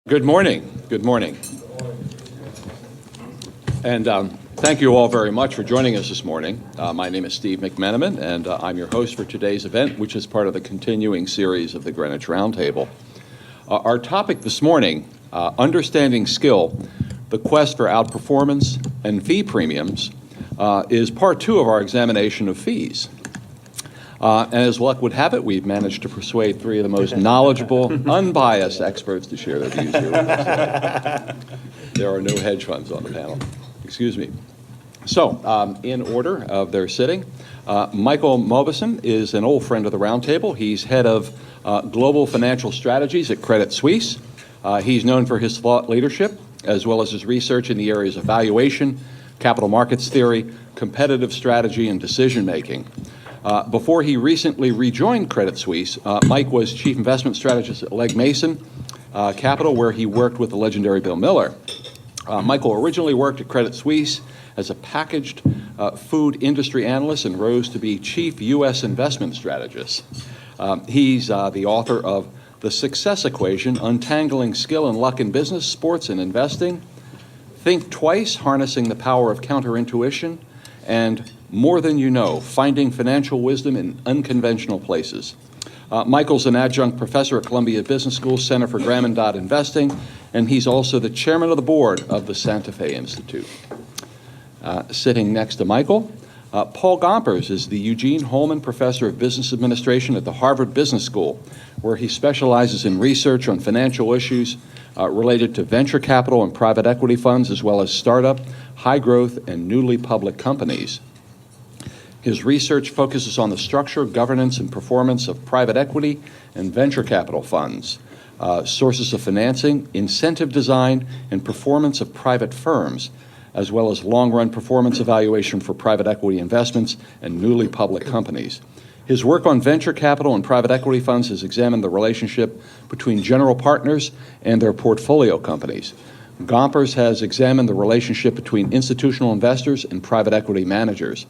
Good morning. Good morning. And thank you all very much for joining us this morning. My name is Steve McMenamin, and I'm your host for today's event, which is part of the continuing series of the Greenwich Roundtable. Our topic this morning, Understanding Skill, the Quest for Outperformance and Fee Premiums, is part two of our examination of fees. And as luck would have it, we've managed to persuade three of the most knowledgeable, unbiased experts to share their views here with us. There are no hedge funds on the panel. Excuse me. So, in order of their sitting, Michael Mauboussin is an old friend of the Roundtable. He's head of global financial strategies at Credit Suisse. He's known for his thought leadership, as well as his research in the areas of valuation, capital markets theory, competitive strategy, and decision-making. Before he recently rejoined Credit Suisse, Mike was chief investment strategist at Legg Mason Capital, where he worked with the legendary Bill Miller. Michael originally worked at Credit Suisse as a packaged food industry analyst and rose to be chief U.S. investment strategist. He's the author of The Success Equation, Untangling Skill and Luck in Business, Sports, and Investing, Think Twice, Harnessing the Power of Counterintuition, and More Than You Know, Finding Financial Wisdom in Unconventional Places. Michael's an adjunct professor at Columbia Business School Center for Graham and Dodd Investing, and he's also the chairman of the board of the Santa Fe Institute. Sitting next to Michael, Paul Gompers is the Eugene Holman Professor of Business Administration at the Harvard Business School, where he specializes in research on financial issues related to venture capital and private equity funds, as well as startup, high growth, and newly public companies. His research focuses on the structure, governance, and performance of private equity and venture capital funds, sources of financing, incentive design, and performance of private firms, as well as long-run performance evaluation for private equity investments and newly public companies. His work on venture capital and private equity funds has examined the relationship between general partners and their portfolio companies. Gompers has examined the relationship between institutional investors and private equity managers.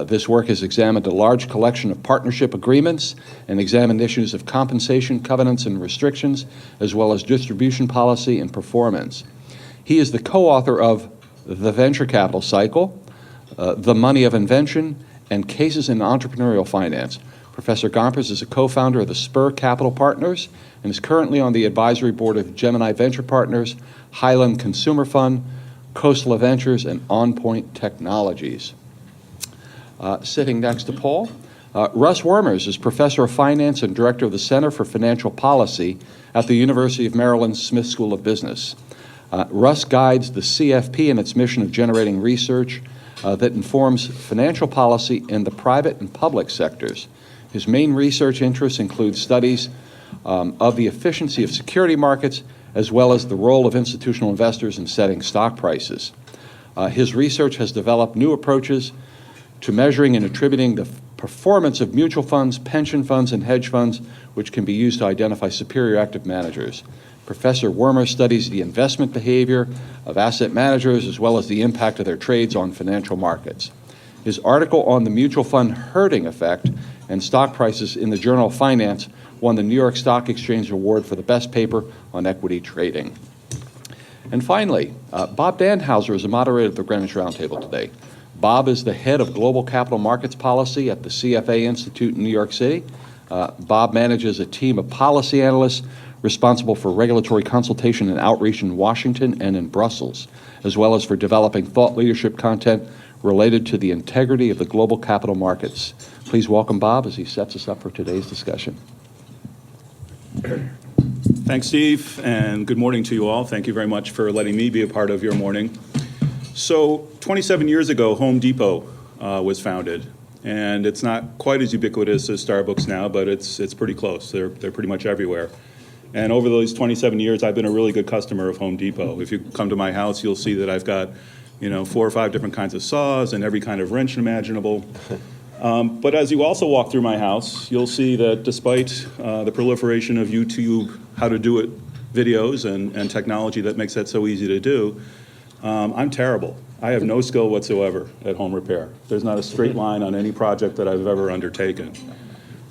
This work has examined a large collection of partnership agreements and examined issues of compensation, covenants, and restrictions, as well as distribution policy and performance. He is the co-author of The Venture Capital Cycle, The Money of Invention, and Cases in Entrepreneurial Finance. Professor Gompers is a co-founder of the Spur Capital Partners and is currently on the advisory board of Gemini Venture Partners, Highland Consumer Fund, Coastal Ventures, and On Point Technologies. Sitting next to Paul, Russ Wormers is professor of finance and director of the Center for Financial Policy at the University of Maryland Smith School of Business. Russ guides the CFP in its mission of generating research that informs financial policy in the private and public sectors. His main research interests include studies of the efficiency of security markets, as well as the role of institutional investors in setting stock prices. His research has developed new approaches to measuring and attributing the performance of mutual funds, pension funds, and hedge funds, which can be used to identify superior active managers. Professor Wormer studies the investment behavior of asset managers, as well as the impact of their trades on financial markets. His article on the mutual fund herding effect and stock prices in the Journal of Finance won the New York Stock Exchange Award for the best paper on equity trading. And finally, Bob Danhauser is a moderator of the Greenwich Roundtable today. Bob is the head of global capital markets policy at the CFA Institute in New York City. Bob manages a team of policy analysts responsible for regulatory consultation and outreach in Washington and in Brussels, as well as for developing thought leadership content related to the integrity of the global capital markets. Please welcome Bob as he sets us up for today's discussion. Thanks, Steve, and good morning to you all. Thank you very much for letting me be a part of your morning. So 27 years ago, Home Depot was founded, and it's not quite as ubiquitous as Starbucks now, but it's pretty close. They're pretty much everywhere. And over those 27 years, I've been a really good customer of Home Depot. If you come to my house, you'll see that I've got, 4 or 5 different kinds of saws and every kind of wrench imaginable. But as you also walk through my house, you'll see that despite the proliferation of YouTube how-to-do-it videos and technology that makes that so easy to do, I'm terrible. I have no skill whatsoever at home repair. There's not a straight line on any project that I've ever undertaken.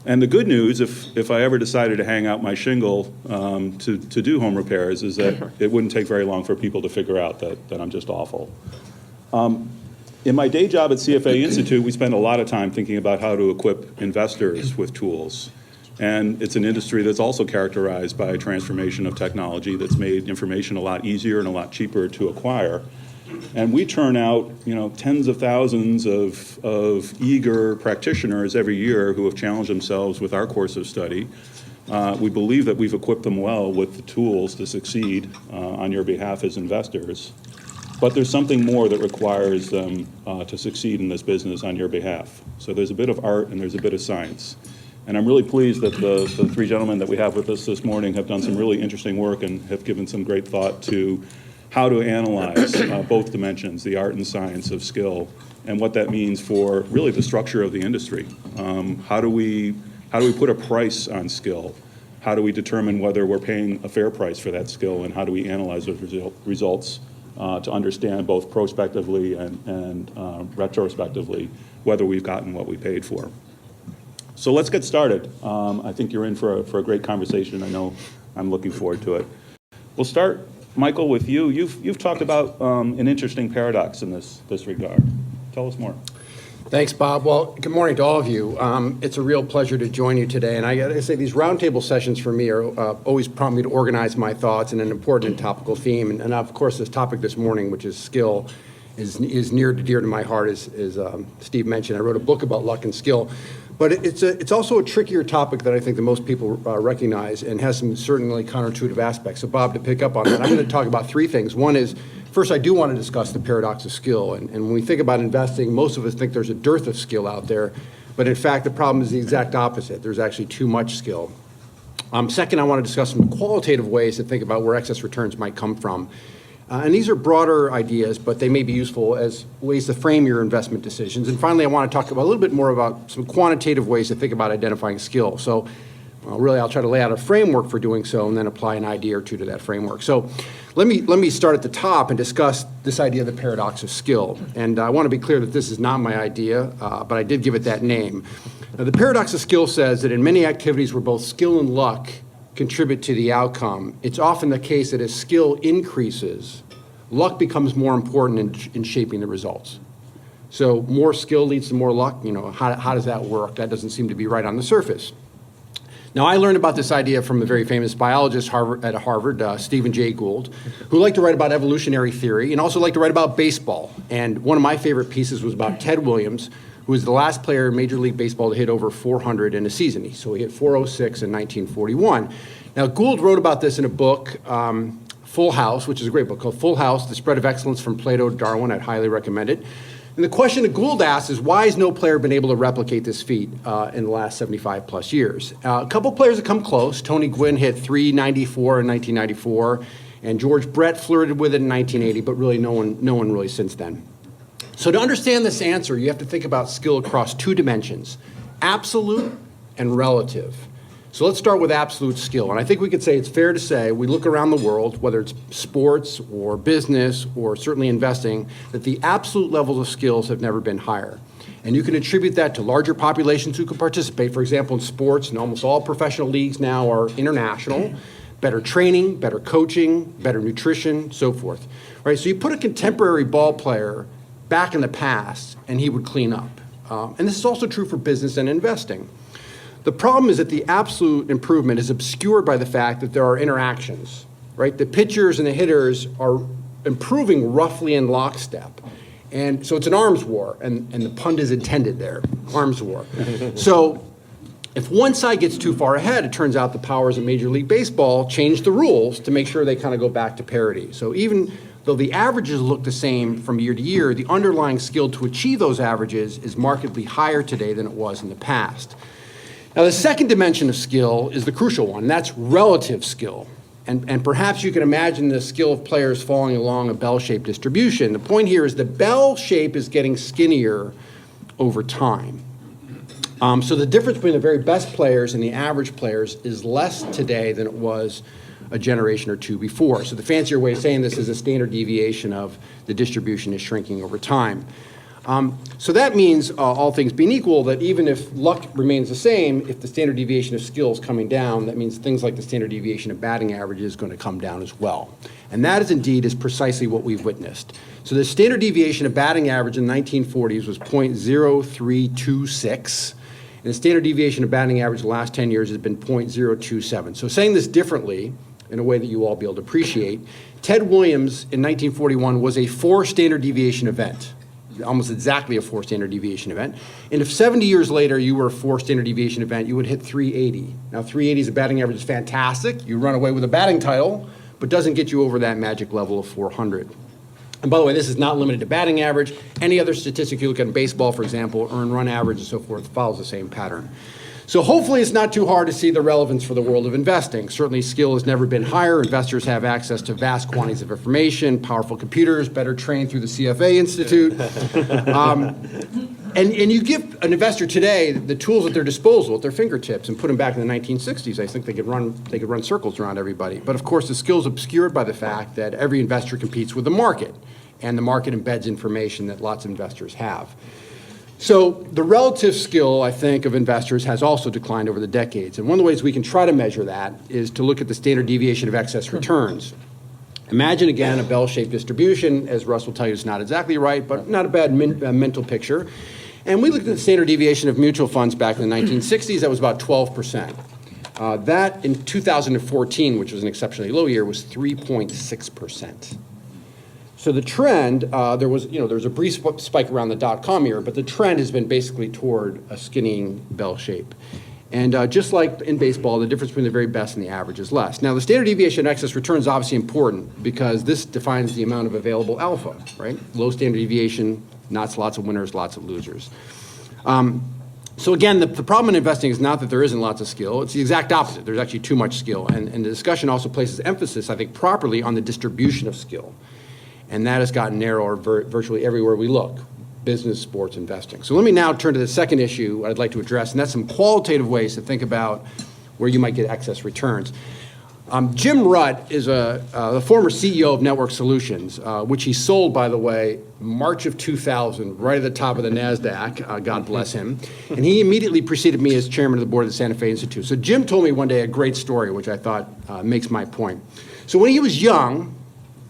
And the good news, if I ever decided to hang out my shingle to do home repairs, is that it wouldn't take very long for people to figure out that I'm just awful. In my day job at CFA Institute, we spend a lot of time thinking about how to equip investors with tools. And it's an industry that's also characterized by a transformation of technology that's made information a lot easier and a lot cheaper to acquire. And we turn out, tens of thousands of eager practitioners every year who have challenged themselves with our course of study. We believe that we've equipped them well with the tools to succeed on your behalf as investors. But there's something more that requires them to succeed in this business on your behalf. So there's a bit of art and there's a bit of science. And I'm really pleased that the three gentlemen that we have with us this morning have done some really interesting work and have given some great thought to how to analyze both dimensions, the art and science of skill, and what that means for really the structure of the industry. How do we put a price on skill? How do we determine whether we're paying a fair price for that skill, and how do we analyze those results to understand both prospectively and retrospectively whether we've gotten what we paid for? So let's get started. I think you're in for a great conversation. I know I'm looking forward to it. We'll start, Michael, with you. You've talked about an interesting paradox in this regard. Tell us more. Thanks, Bob. Well, good morning to all of you. It's a real pleasure to join you today. And I got to say, these roundtable sessions for me are always prompt me to organize my thoughts in an important and topical theme. And of course, this topic this morning, which is skill, is near and dear to my heart, as Steve mentioned. I wrote a book about luck and skill. But it's also a trickier topic that I think that most people recognize and has some certainly counterintuitive aspects. So Bob, to pick up on that, I'm going to talk about three things. One is, first, I do want to discuss the paradox of skill. And when we think about investing, most of us think there's a dearth of skill out there. But in fact, the problem is the exact opposite. There's actually too much skill. Second, I want to discuss some qualitative ways to think about where excess returns might come from. And these are broader ideas, but they may be useful as ways to frame your investment decisions. And finally, I want to talk about a little bit more about some quantitative ways to think about identifying skill. So really, I'll try to lay out a framework for doing so and then apply an idea or two to that framework. So let me start at the top and discuss this idea of the paradox of skill. And I want to be clear that this is not my idea, but I did give it that name. Now, the paradox of skill says that in many activities where both skill and luck contribute to the outcome, it's often the case that as skill increases, luck becomes more important in shaping the results. So more skill leads to more luck. How does that work? That doesn't seem to be right on the surface. Now, I learned about this idea from a very famous biologist at Harvard, Stephen Jay Gould, who liked to write about evolutionary theory and also liked to write about baseball. And one of my favorite pieces was about Ted Williams, who was the last player in Major League Baseball to hit over 400 in a season. So he hit 406 in 1941. Now, Gould wrote about this in a book, Full House, which is a great book called Full House, The Spread of Excellence from Plato to Darwin. I'd highly recommend it. And the question that Gould asks is, why has no player been able to replicate this feat in the last 75 plus years? A couple players have come close. Tony Gwynn hit 394 in 1994, and George Brett flirted with it in 1980, but really no one really since then. So to understand this answer, you have to think about skill across two dimensions, absolute and relative. So let's start with absolute skill. And I think we could say it's fair to say we look around the world, whether it's sports or business or certainly investing, that the absolute levels of skills have never been higher. And you can attribute that to larger populations who can participate. For example, in sports, and almost all professional leagues now are international, better training, better coaching, better nutrition, so forth. Right? So you put a contemporary ball player back in the past, and he would clean up. And this is also true for business and investing. The problem is that the absolute improvement is obscured by the fact that there are interactions, right? The pitchers and the hitters are improving roughly in lockstep. And so it's an arms war, and the pun is intended there, arms war. So if one side gets too far ahead, it turns out the powers of Major League Baseball change the rules to make sure they kind of go back to parity. So even though the averages look the same from year to year, the underlying skill to achieve those averages is markedly higher today than it was in the past. Now, the second dimension of skill is the crucial one, and that's relative skill. And perhaps you can imagine the skill of players falling along a bell-shaped distribution. The point here is the bell shape is getting skinnier over time. So the difference between the very best players and the average players is less today than it was a generation or two before. So the fancier way of saying this is a standard deviation of the distribution is shrinking over time. So that means, all things being equal, that even if luck remains the same, if the standard deviation of skill is coming down, that means things like the standard deviation of batting average is going to come down as well. And that is precisely what we've witnessed. So the standard deviation of batting average in the 1940s was 0.0326. And the standard deviation of batting average the last 10 years has been 0.027. So saying this differently, in a way that you all be able to appreciate, Ted Williams in 1941 was a 4 standard deviation event, almost exactly a 4 standard deviation event. And if 70 years later you were a 4 standard deviation event, you would hit 380. Now 380 as a batting average is fantastic. You run away with a batting title, but doesn't get you over that magic level of 400. And by the way, this is not limited to batting average. Any other statistic you look at in baseball, for example, earned run average and so forth, follows the same pattern. So hopefully it's not too hard to see the relevance for the world of investing. Certainly skill has never been higher. Investors have access to vast quantities of information, powerful computers, better trained through the CFA Institute. And you give an investor today the tools at their disposal, at their fingertips, and put them back in the 1960s. I think they could run circles around everybody. But of course, the skill is obscured by the fact that every investor competes with the market, and the market embeds information that lots of investors have. So the relative skill, I think, of investors has also declined over the decades. And one of the ways we can try to measure that is to look at the standard deviation of excess returns. Imagine, again, a bell-shaped distribution. As Russ will tell you, it's not exactly right, but not a bad mental picture. And we looked at the standard deviation of mutual funds back in the 1960s. That was about 12%. That in 2014, which was an exceptionally low year, was 3.6%. So the trend, there was a brief spike around the dot-com era, but the trend has been basically toward a skinnying bell shape. And just like in baseball, the difference between the very best and the average is less. Now, the standard deviation of excess return is obviously important because this defines the amount of available alpha, right? Low standard deviation, not lots of winners, lots of losers. So again, the problem in investing is not that there isn't lots of skill. It's the exact opposite. There's actually too much skill. And the discussion also places emphasis, I think, properly on the distribution of skill. And that has gotten narrower virtually everywhere we look, business, sports, investing. So let me now turn to the second issue I'd like to address, and that's some qualitative ways to think about where you might get excess returns. Jim Rutt is the former CEO of Network Solutions, which he sold, by the way, March of 2000, right at the top of the NASDAQ, God bless him. And he immediately preceded me as chairman of the board of the Santa Fe Institute. So Jim told me one day a great story, which I thought makes my point. So when he was young,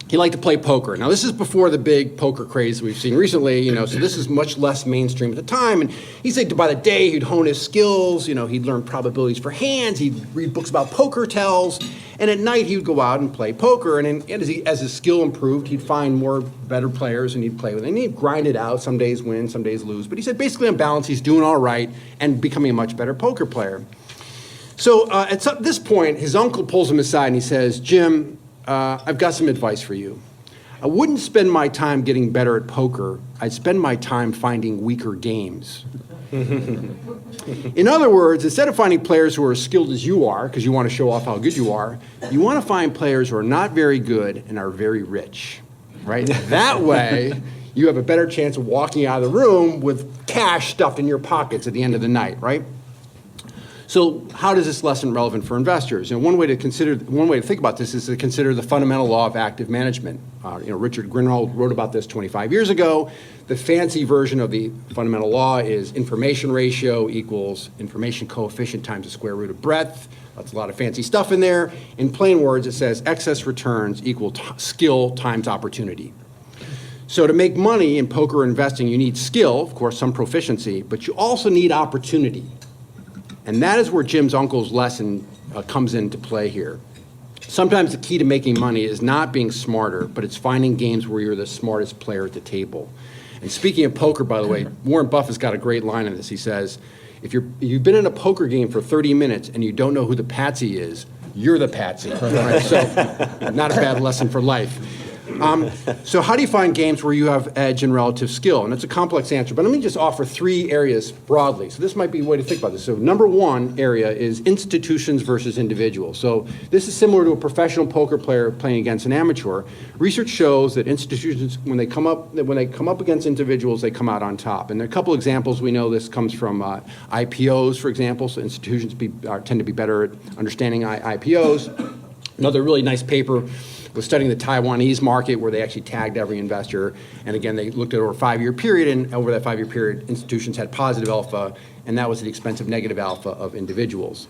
he liked to play poker. Now, this is before the big poker craze we've seen recently, so this is much less mainstream at the time. And he said by the day, he'd hone his skills, he'd learn probabilities for hands, he'd read books about poker tells, and at night he would go out and play poker. And as his skill improved, he'd find better players and he'd play with them. And he'd grind it out, some days win, some days lose. But he said basically on balance, he's doing all right and becoming a much better poker player. So at this point, his uncle pulls him aside and he says, Jim, I've got some advice for you. I wouldn't spend my time getting better at poker. I'd spend my time finding weaker games. In other words, instead of finding players who are as skilled as you are, because you want to show off how good you want to find players who are not very good and are very rich, right? That way, you have a better chance of walking out of the room with cash stuffed in your pockets at the end of the night, right? So how is this lesson relevant for investors? One way to think about this is to consider the fundamental law of active management. Richard Greenwich wrote about this 25 years ago. The fancy version of the fundamental law is information ratio equals information coefficient times the square root of breadth. That's a lot of fancy stuff in there. In plain words, it says excess returns equal skill times opportunity. So to make money in poker or investing, you need skill, of course, some proficiency, but you also need opportunity. And that is where Jim's uncle's lesson comes into play here. Sometimes the key to making money is not being smarter, but it's finding games where you're the smartest player at the table. And speaking of poker, by the way, Warren Buffett's got a great line on this. He says, if you've been in a poker game for 30 minutes and you don't know who the patsy is, you're the patsy. Right? So not a bad lesson for life. So how do you find games where you have edge and relative skill? And it's a complex answer, but let me just offer 3 areas broadly. So this might be a way to think about this. So number 1 area is institutions versus individuals. So this is similar to a professional poker player playing against an amateur. Research shows that institutions, when they come up against individuals, they come out on top. And there are a couple examples. We know this comes from IPOs, for example. So institutions tend to be better at understanding IPOs. Another really nice paper was studying the Taiwanese market where they actually tagged every investor. And again, they looked at over a 5-year period, and over that 5-year period, institutions had positive alpha, and that was at the expense of negative alpha of individuals.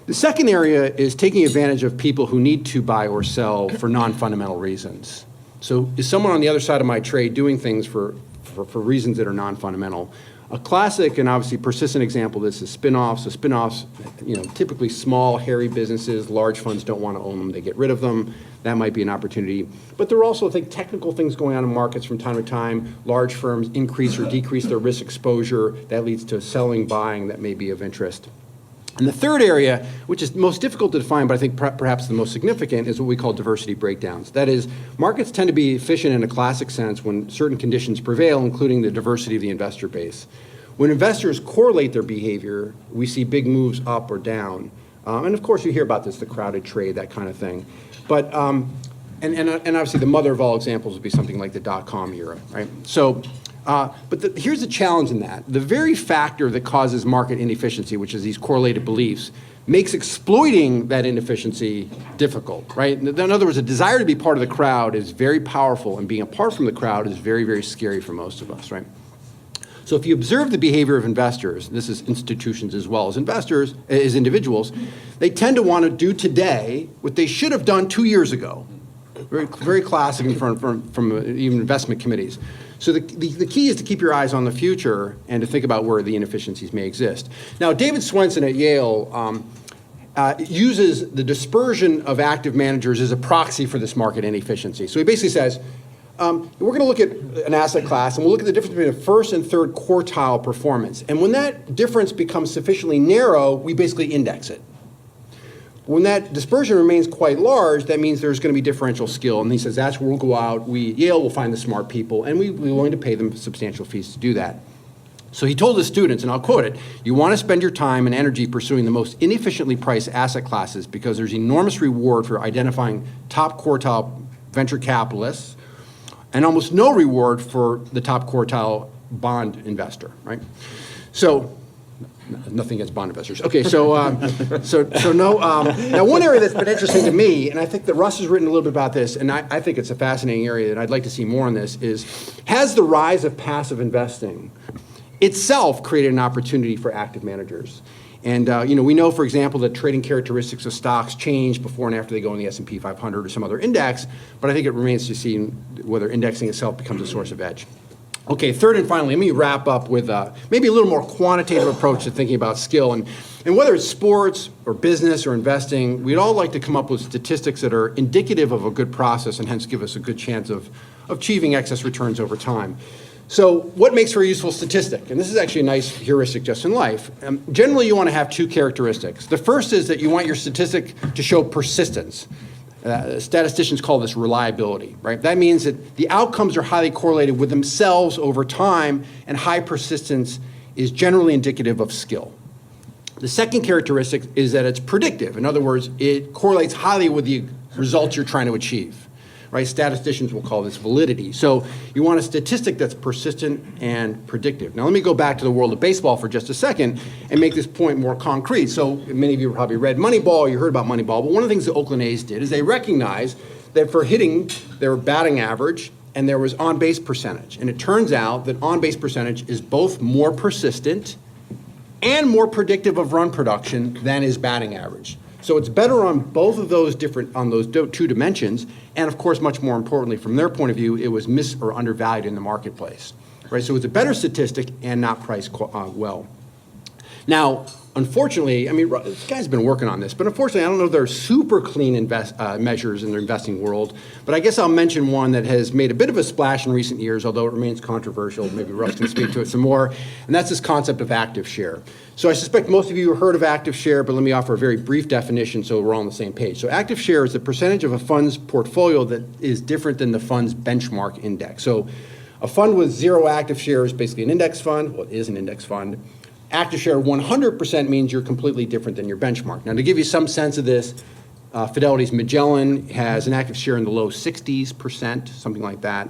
The second area is taking advantage of people who need to buy or sell for non-fundamental reasons. So is someone on the other side of my trade doing things for reasons that are non-fundamental? A classic and obviously persistent example of this is spin-offs. So spin-offs, typically small, hairy businesses, large funds don't want to own them, they get rid of them. That might be an opportunity. But there are also, I think, technical things going on in markets from time to time. Large firms increase or decrease their risk exposure. That leads to selling, buying that may be of interest. And the third area, which is most difficult to define, but I think perhaps the most significant, is what we call diversity breakdowns. That is, markets tend to be efficient in a classic sense when certain conditions prevail, including the diversity of the investor base. When investors correlate their behavior, we see big moves up or down. And of course, you hear about this, the crowded trade, that kind of thing. But, and obviously the mother of all examples would be something like the dot-com era, right? So, but here's the challenge in that. The very factor that causes market inefficiency, which is these correlated beliefs, makes exploiting that inefficiency difficult, right? In other words, a desire to be part of the crowd is very powerful, and being apart from the crowd is very, very scary for most of us, right? So if you observe the behavior of investors, this is institutions as well as investors, as individuals, they tend to want to do today what they should have done 2 years ago. Very, very classic from even investment committees. So the key is to keep your eyes on the future and to think about where the inefficiencies may exist. Now, David Swenson at Yale uses the dispersion of active managers as a proxy for this market inefficiency. So he basically says, we're going to look at an asset class, and we'll look at the difference between the first and third quartile performance. And when that difference becomes sufficiently narrow, we basically index it. When that dispersion remains quite large, that means there's going to be differential skill. And he says that's where we'll go out. Yale will find the smart people, and we're willing to pay them substantial fees to do that. So he told his students, and I'll quote it, "You want to spend your time and energy pursuing the most inefficiently priced asset classes because there's enormous reward for identifying top quartile venture capitalists and almost no reward for the top quartile bond investor," right? So, nothing against bond investors. Okay, so no. Now, one area that's been interesting to me, and I think that Russ has written a little bit about this, and I think it's a fascinating area, and I'd like to see more on this, is has the rise of passive investing itself created an opportunity for active managers? And we know, for example, that trading characteristics of stocks change before and after they go in the S&P 500 or some other index, but I think it remains to be seen whether indexing itself becomes a source of edge. Okay, third and finally, let me wrap up with maybe a little more quantitative approach to thinking about skill. And whether it's sports or business or investing, we'd all like to come up with statistics that are indicative of a good process and hence give us a good chance of achieving excess returns over time. So what makes for a useful statistic? And this is actually a nice heuristic just in life. Generally, you want to have two characteristics. The first is that you want your statistic to show persistence. Statisticians call this reliability, right? That means that the outcomes are highly correlated with themselves over time, and high persistence is generally indicative of skill. The second characteristic is that it's predictive. In other words, it correlates highly with the results you're trying to achieve, right? Statisticians will call this validity. So you want a statistic that's persistent and predictive. Now let me go back to the world of baseball for just a second and make this point more concrete. So many of you probably read Moneyball, you heard about Moneyball, but one of the things the Oakland A's did is they recognized that for hitting, there were batting average and there was on-base percentage. And it turns out that on-base percentage is both more persistent and more predictive of run production than is batting average. So it's better on both of those two dimensions, and of course, much more importantly, from their point of view, it was mis or undervalued in the marketplace, right? So it's a better statistic and not priced well. Now, unfortunately, this guy's been working on this, but unfortunately, I don't know if there are super clean measures in the investing world, but I guess I'll mention one that has made a bit of a splash in recent years, although it remains controversial. Maybe Russ can speak to it some more, and that's this concept of active share. So I suspect most of you have heard of active share, but let me offer a very brief definition so we're all on the same page. So active share is the percentage of a fund's portfolio that is different than the fund's benchmark index. So a fund with zero active share is basically an index fund. Well, it is an index fund. Active share 100% means you're completely different than your benchmark. Now, to give you some sense of this, Fidelity's Magellan has an active share in the low 60s%, something like that.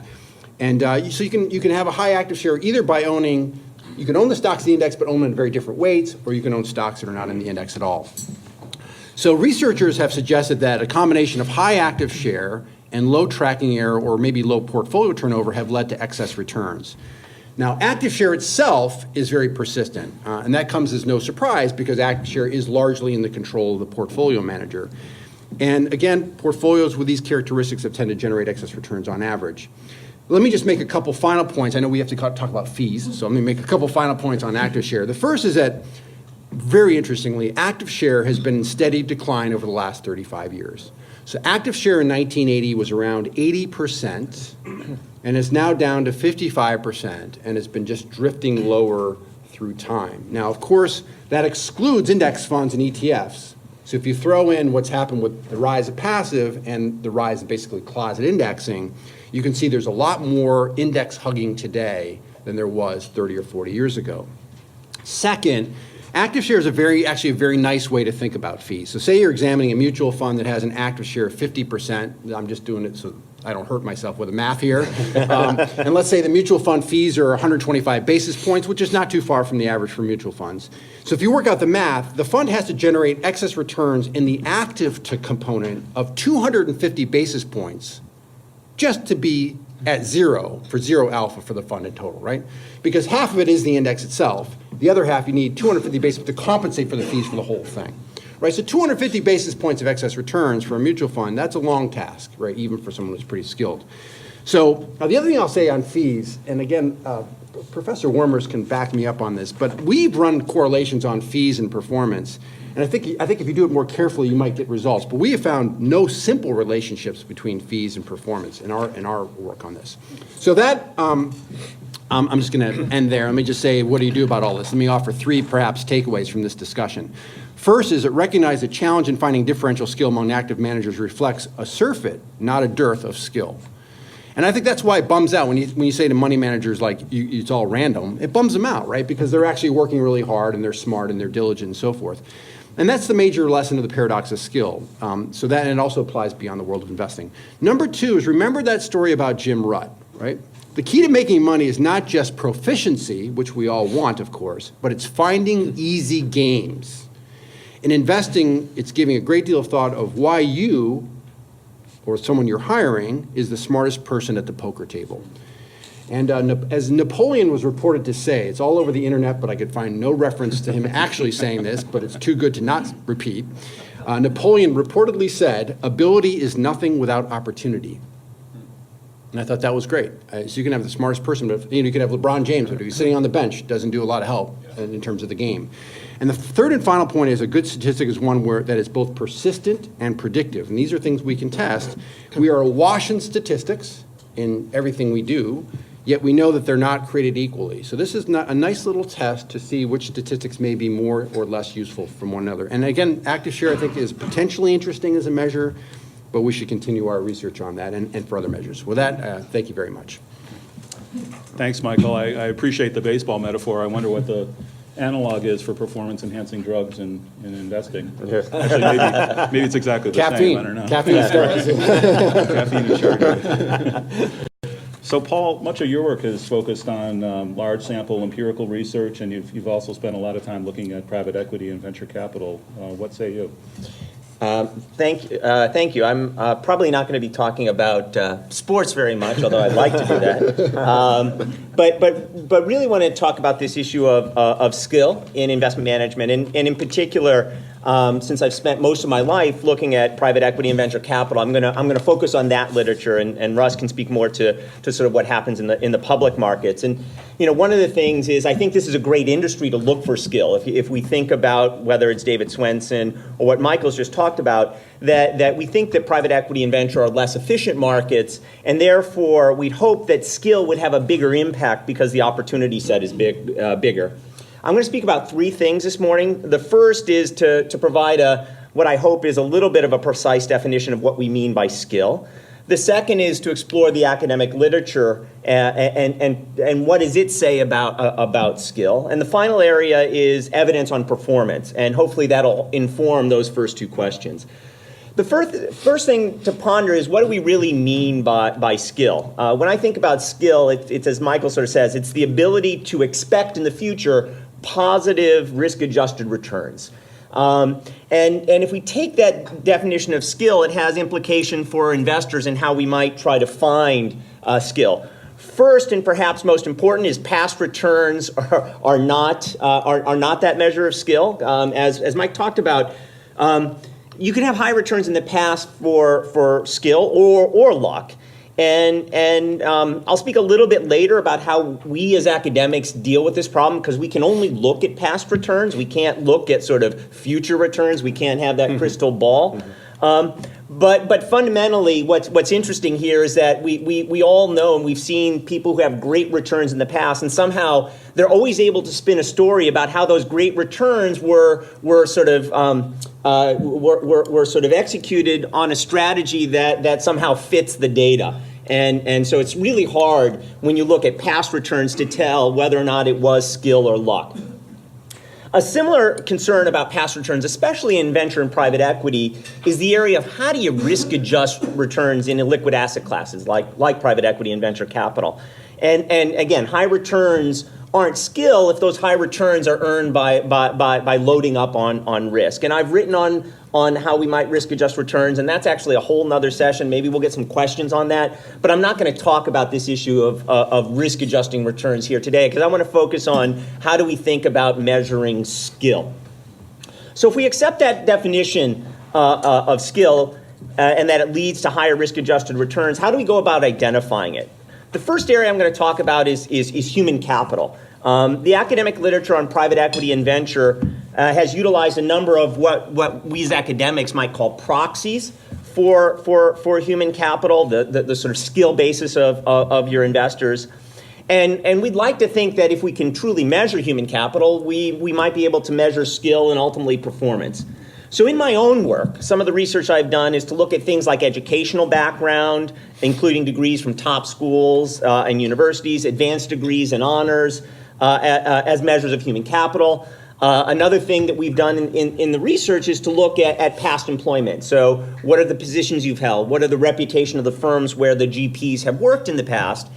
And so you can have a high active share either by owning, you can own the stocks in the index but own them in very different weights, or you can own stocks that are not in the index at all. So researchers have suggested that a combination of high active share and low tracking error or maybe low portfolio turnover have led to excess returns. Now, active share itself is very persistent, and that comes as no surprise because active share is largely in the control of the portfolio manager. And again, portfolios with these characteristics have tended to generate excess returns on average. Let me just make a couple final points. I know we have to talk about fees, so I'm going to make a couple final points on active share. The first is that, very interestingly, active share has been in steady decline over the last 35 years. So active share in 1980 was around 80%, and is now down to 55%, and it's been just drifting lower through time. Now, of course, that excludes index funds and ETFs. So if you throw in what's happened with the rise of passive and the rise of basically closet indexing, you can see there's a lot more index hugging today than there was 30 or 40 years ago. Second, active share is actually a very nice way to think about fees. So say you're examining a mutual fund that has an active share of 50%. I'm just doing it so I don't hurt myself with the math here. And let's say the mutual fund fees are 125 basis points, which is not too far from the average for mutual funds. So if you work out the math, the fund has to generate excess returns in the active component of 250 basis points just to be at zero alpha for the fund in total, right? Because half of it is the index itself. The other half, you need 250 basis points to compensate for the fees for the whole thing. Right, so 250 basis points of excess returns for a mutual fund, that's a long task, right, even for someone who's pretty skilled. So the other thing I'll say on fees, and again, Professor Wormers can back me up on this, but we've run correlations on fees and performance, and I think if you do it more carefully, you might get results. But we have found no simple relationships between fees and performance in our work on this. So that, I'm just going to end there. Let me just say, what do you do about all this? Let me offer three, perhaps, takeaways from this discussion. First is it recognized the challenge in finding differential skill among active managers reflects a surfeit, not a dearth of skill. And I think that's why it bums out when you say to money managers, like, it's all random. It bums them out, right? Because they're actually working really hard and they're smart and they're diligent and so forth. And that's the major lesson of the paradox of skill. So that, and it also applies beyond the world of investing. Number two is remember that story about Jim Rutt, right? The key to making money is not just proficiency, which we all want, of course, but it's finding easy games. In investing, it's giving a great deal of thought of why you or someone you're hiring is the smartest person at the poker table. And as Napoleon was reported to say, it's all over the internet, but I could find no reference to him actually saying this, but it's too good to not repeat. Napoleon reportedly said, "Ability is nothing without opportunity." And I thought that was great. So you can have the smartest person, but you can have LeBron James, but if he's sitting on the bench, doesn't do a lot of help in terms of the game. And the third and final point is a good statistic is one that is both persistent and predictive. And these are things we can test. We are awash in statistics in everything we do, yet we know that they're not created equally. So this is a nice little test to see which statistics may be more or less useful from one another. And again, active share I think is potentially interesting as a measure, but we should continue our research on that and for other measures. With that, thank you very much. Thanks, Michael. I appreciate the baseball metaphor. I wonder what the analog is for performance-enhancing drugs in investing. Actually, maybe it's exactly the same. I don't know. Caffeine steroids. Caffeine and Chardonnay. So, Paul, much of your work is focused on large sample empirical research, and you've also spent a lot of time looking at private equity and venture capital. What say you? Thank you. I'm probably not going to be talking about sports very much, although I'd like to do that. But really want to talk about this issue of skill in investment management, and in particular, since I've spent most of my life looking at private equity and venture capital, I'm going to focus on that literature, and Russ can speak more to sort of what happens in the public markets. And one of the things is I think this is a great industry to look for skill. If we think about whether it's David Swenson or what Michael's just talked about, that we think that private equity and venture are less efficient markets, and therefore we'd hope that skill would have a bigger impact because the opportunity set is bigger. I'm going to speak about three things this morning. The first is to provide what I hope is a little bit of a precise definition of what we mean by skill. The second is to explore the academic literature and what does it say about skill. And the final area is evidence on performance, and hopefully that'll inform those first two questions. The first thing to ponder is what do we really mean by skill? When I think about skill, it's as Michael sort of says, it's the ability to expect in the future positive risk-adjusted returns. And if we take that definition of skill, it has implication for investors in how we might try to find skill. First, and perhaps most important, is past returns are not that measure of skill. As Mike talked about, you can have high returns in the past for skill or luck. And I'll speak a little bit later about how we as academics deal with this problem, because we can only look at past returns. We can't look at sort of future returns. We can't have that crystal ball. But fundamentally, what's interesting here is that we all know, and we've seen people who have great returns in the past, and somehow they're always able to spin a story about how those great returns were sort of executed on a strategy that somehow fits the data. And so it's really hard when you look at past returns to tell whether or not it was skill or luck. A similar concern about past returns, especially in venture and private equity, is the area of how do you risk adjust returns in illiquid asset classes like private equity and venture capital. And again, high returns aren't skill if those high returns are earned by loading up on risk. And I've written on how we might risk adjust returns, and that's actually a whole nother session. Maybe we'll get some questions on that. But I'm not going to talk about this issue of risk adjusting returns here today, because I want to focus on how do we think about measuring skill. So if we accept that definition of skill and that it leads to higher risk adjusted returns, how do we go about identifying it? The first area I'm going to talk about is human capital. The academic literature on private equity and venture has utilized a number of what we as academics might call proxies for human capital, the sort of skill basis of your investors. And we'd like to think that if we can truly measure human capital, we might be able to measure skill and ultimately performance. So in my own work, some of the research I've done is to look at things like educational background, including degrees from top schools and universities, advanced degrees and honors as measures of human capital. Another thing that we've done in the research is to look at past employment. So what are the positions you've held? What are the reputation of the firms where the GPs have worked in the past?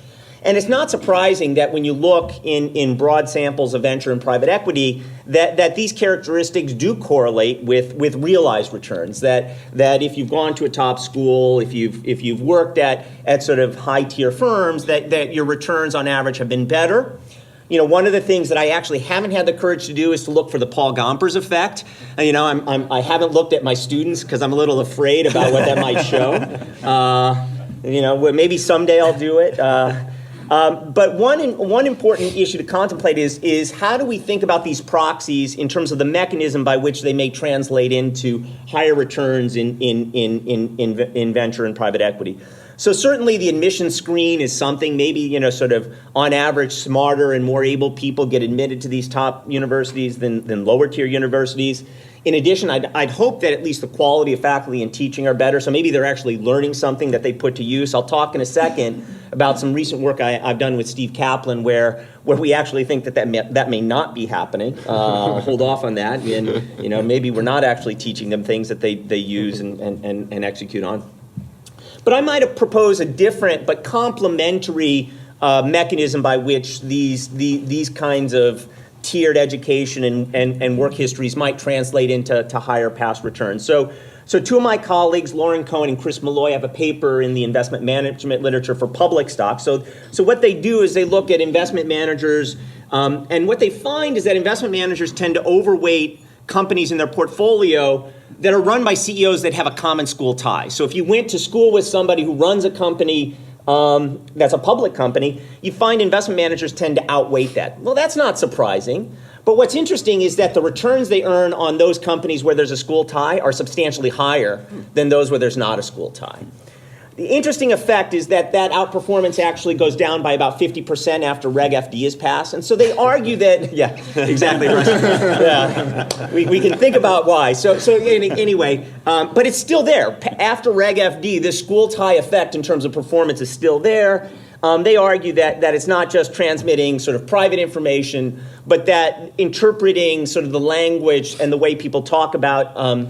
And it's not surprising that when you look in broad samples of venture and private equity, that these characteristics do correlate with realized returns. That if you've gone to a top school, if you've worked at sort of high tier firms, that your returns on average have been better. You know, one of the things that I actually haven't had the courage to do is to look for the Paul Gompers effect. You know, I haven't looked at my students because I'm a little afraid about what that might show. You know, maybe someday I'll do it. But one important issue to contemplate is how do we think about these proxies in terms of the mechanism by which they may translate into higher returns in venture and private equity. So certainly the admission screen is something. Maybe, you know, sort of on average smarter and more able people get admitted to these top universities than lower tier universities. In addition, I'd hope that at least the quality of faculty and teaching are better, so maybe they're actually learning something that they put to use. I'll talk in a second about some recent work I've done with Steve Kaplan where we actually think that may not be happening. Hold off on that, and you know, maybe we're not actually teaching them things that they use and execute on. But I might propose a different but complementary mechanism by which these kinds of tiered education and work histories might translate into higher past returns. So two of my colleagues, Lauren Cohen and Chris Malloy, have a paper in the investment management literature for public stocks. So what they do is they look at investment managers, and what they find is that investment managers tend to overweight companies in their portfolio that are run by CEOs that have a common school tie. So if you went to school with somebody who runs a company that's a public company, you find investment managers tend to outweight that. Well, that's not surprising. But what's interesting is that the returns they earn on those companies where there's a school tie are substantially higher than those where there's not a school tie. The interesting effect is that outperformance actually goes down by about 50% after Reg FD is passed. And so they argue that, yeah, exactly right. Yeah. We can think about why. So anyway, but it's still there. After Reg FD, this school tie effect in terms of performance is still there. They argue that it's not just transmitting sort of private information, but that interpreting sort of the language and the way people talk about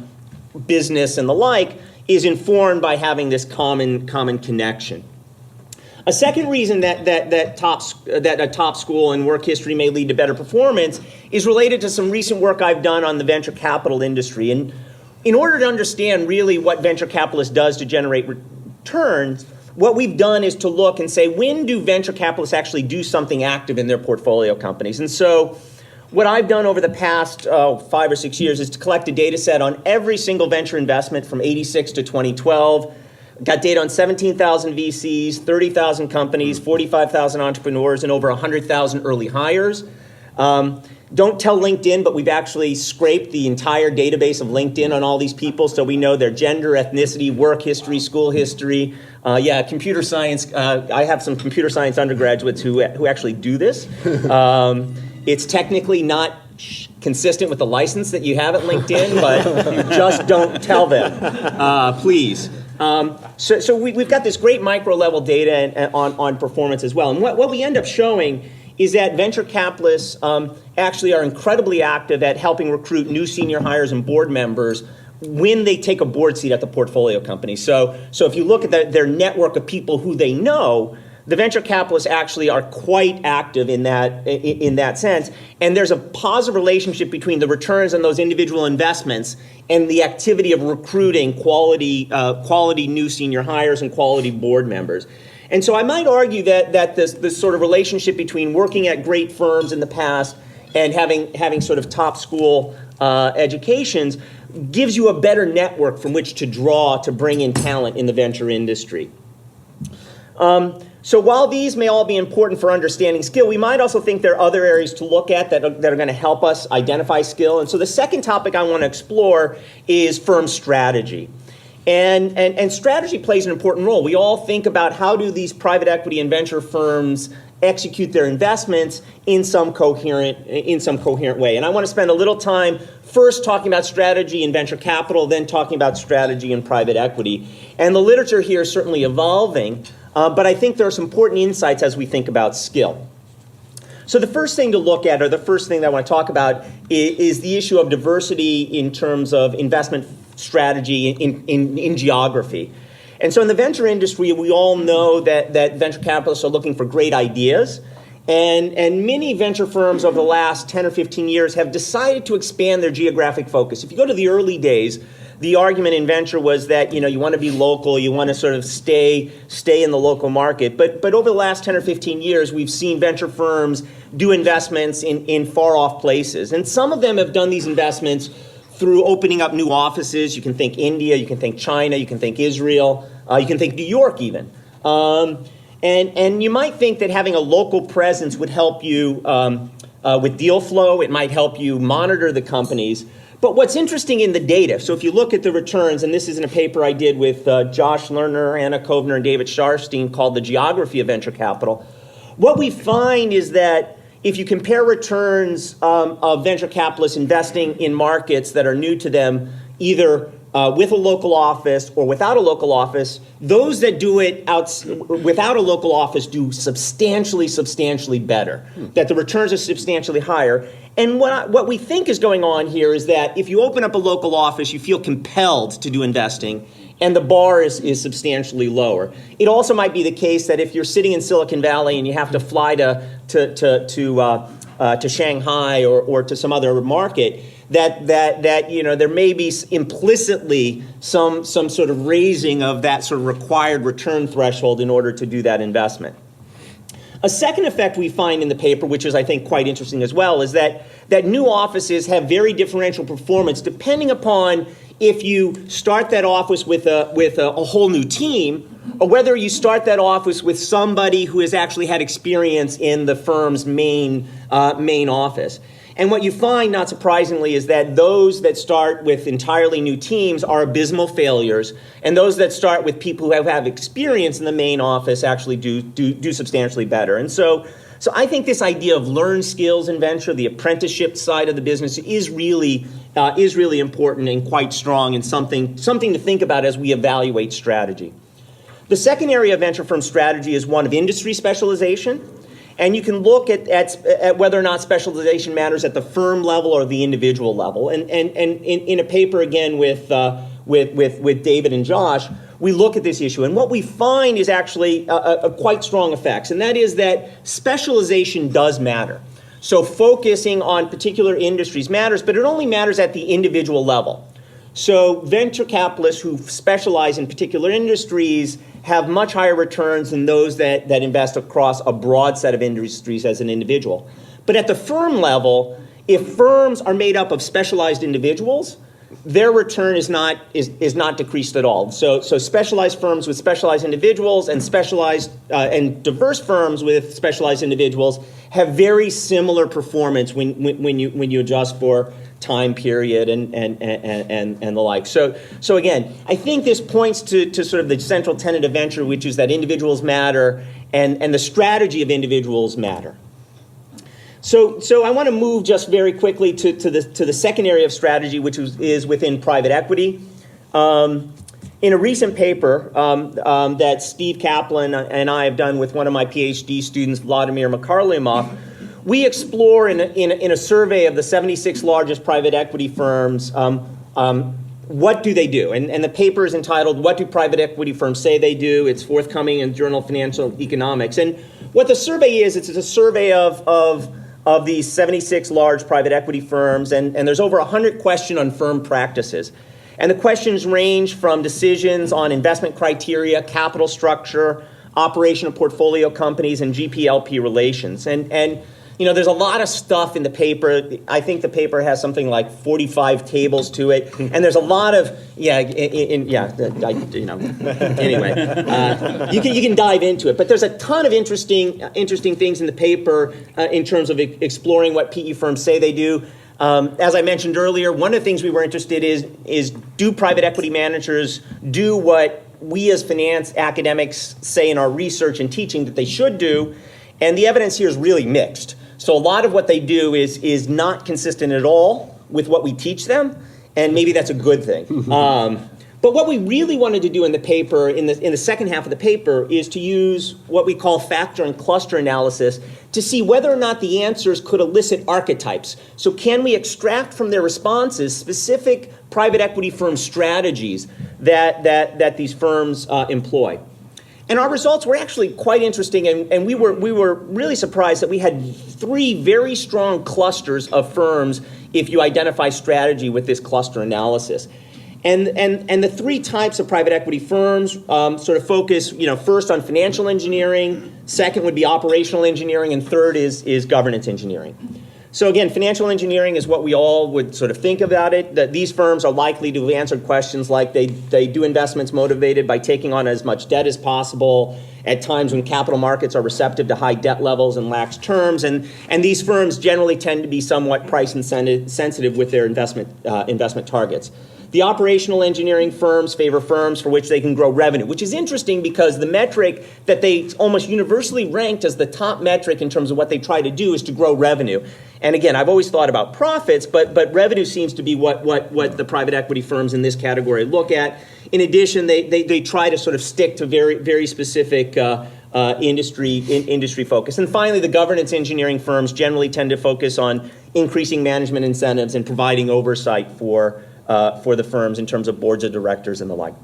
business and the like is informed by having this common connection. A second reason that a top school and work history may lead to better performance is related to some recent work I've done on the venture capital industry. And in order to understand really what venture capitalist does to generate returns, what we've done is to look and say, when do venture capitalists actually do something active in their portfolio companies? And so what I've done over the past 5 or 6 years is to collect a data set on every single venture investment from '86 to 2012. Got data on 17,000 VCs, 30,000 companies, 45,000 entrepreneurs, and over 100,000 early hires. Don't tell LinkedIn, but we've actually scraped the entire database of LinkedIn on all these people, so we know their gender, ethnicity, work history, school history. Computer science. I have some computer science undergraduates who actually do this. It's technically not consistent with the license that you have at LinkedIn, but just don't tell them, please. So we've got this great micro-level data on performance as well. And what we end up showing is that venture capitalists actually are incredibly active at helping recruit new senior hires and board members when they take a board seat at the portfolio company. So if you look at their network of people who they know, the venture capitalists actually are quite active in that sense. And there's a positive relationship between the returns on those individual investments and the activity of recruiting quality new senior hires and quality board members. And so I might argue that this sort of relationship between working at great firms in the past and having sort of top school educations gives you a better network from which to draw to bring in talent in the venture industry. So while these may all be important for understanding skill, we might also think there are other areas to look at that are going to help us identify skill. And so the second topic I want to explore is firm strategy. And strategy plays an important role. We all think about how do these private equity and venture firms execute their investments in some coherent way. And I want to spend a little time first talking about strategy in venture capital, then talking about strategy in private equity. And the literature here is certainly evolving, but I think there are some important insights as we think about skill. So the first thing to look at, or the first thing that I want to talk about, is the issue of diversity in terms of investment strategy in geography. And so in the venture industry, we all know that venture capitalists are looking for great ideas. And many venture firms over the last 10 or 15 years have decided to expand their geographic focus. If you go to the early days, the argument in venture was that you want to be local, you want to sort of stay in the local market. But over the last 10 or 15 years, we've seen venture firms do investments in far-off places. And some of them have done these investments through opening up new offices. You can think India, you can think China, you can think Israel, you can think New York even. And you might think that having a local presence would help you with deal flow. It might help you monitor the companies. But what's interesting in the data, so if you look at the returns, and this is in a paper I did with Josh Lerner, Anna Kovner, and David Sharfstein called The Geography of Venture Capital, what we find is that if you compare returns of venture capitalists investing in markets that are new to them, either with a local office or without a local office, those that do it without a local office do substantially better, that the returns are substantially higher. And what we think is going on here is that if you open up a local office, you feel compelled to do investing, and the bar is substantially lower. It also might be the case that if you're sitting in Silicon Valley and you have to fly to Shanghai or to some other market, that there may be implicitly some sort of raising of that sort of required return threshold in order to do that investment. A second effect we find in the paper, which is I think quite interesting as well, is that new offices have very differential performance depending upon if you start that office with a whole new team, or whether you start that office with somebody who has actually had experience in the firm's main office. And what you find, not surprisingly, is that those that start with entirely new teams are abysmal failures, and those that start with people who have experience in the main office actually do substantially better. And so I think this idea of learned skills in venture, the apprenticeship side of the business, is really important and quite strong, and something to think about as we evaluate strategy. The second area of venture firm strategy is one of industry specialization. And you can look at whether or not specialization matters at the firm level or the individual level. And in a paper again with David and Josh, we look at this issue. And what we find is actually a quite strong effects, and that is that specialization does matter. So focusing on particular industries matters, but it only matters at the individual level. So venture capitalists who specialize in particular industries have much higher returns than those that invest across a broad set of industries as an individual. But at the firm level, if firms are made up of specialized individuals, their return is not decreased at all. So specialized firms with specialized individuals and specialized and diverse firms with specialized individuals have very similar performance when you adjust for time period and the like. So again, I think this points to sort of the central tenet of venture, which is that individuals matter and the strategy of individuals matter. So I want to move just very quickly to the second area of strategy, which is within private equity. In a recent paper that Steve Kaplan and I have done with one of my PhD students, Vladimir Makarlimov, we explore in a survey of the 76 largest private equity firms, what do they do? And the paper is entitled, What Do Private Equity Firms Say They Do? It's forthcoming in Journal of Financial Economics. And what the survey is, it's a survey of these 76 large private equity firms, and there's over 100 questions on firm practices. And the questions range from decisions on investment criteria, capital structure, operation of portfolio companies, and GP-LP relations. And you know, there's a lot of stuff in the paper. I think the paper has something like 45 tables to it, and there's a lot of anyway, you can dive into it. But there's a ton of interesting things in the paper in terms of exploring what PE firms say they do. As I mentioned earlier, one of the things we were interested in is do private equity managers do what we as finance academics say in our research and teaching that they should do? And the evidence here is really mixed. So a lot of what they do is not consistent at all with what we teach them, and maybe that's a good thing. But what we really wanted to do in the paper, in the second half of the paper, is to use what we call factor and cluster analysis to see whether or not the answers could elicit archetypes. So can we extract from their responses specific private equity firm strategies that these firms employ? And our results were actually quite interesting, and we were really surprised that we had 3 very strong clusters of firms if you identify strategy with this cluster analysis. And the 3 types of private equity firms sort of focus, first on financial engineering, second would be operational engineering, and third is governance engineering. So again, financial engineering is what we all would sort of think about it, that these firms are likely to have answered questions like they do investments motivated by taking on as much debt as possible at times when capital markets are receptive to high debt levels and lax terms. And these firms generally tend to be somewhat price sensitive with their investment targets. The operational engineering firms favor firms for which they can grow revenue, which is interesting because the metric that they almost universally ranked as the top metric in terms of what they try to do is to grow revenue. And again, I've always thought about profits, but revenue seems to be what the private equity firms in this category look at. In addition, they try to sort of stick to very, very specific industry focus. And finally, the governance engineering firms generally tend to focus on increasing management incentives and providing oversight for the firms in terms of boards of directors and the like.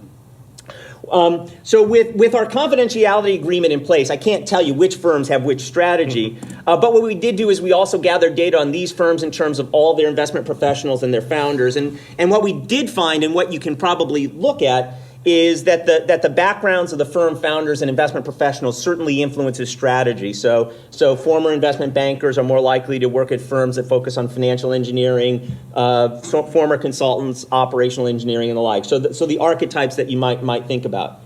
So with our confidentiality agreement in place, I can't tell you which firms have which strategy, but what we did do is we also gathered data on these firms in terms of all their investment professionals and their founders. And what we did find, and what you can probably look at, is that the backgrounds of the firm founders and investment professionals certainly influences strategy. So former investment bankers are more likely to work at firms that focus on financial engineering, former consultants, operational engineering, and the like. So the archetypes that you might think about.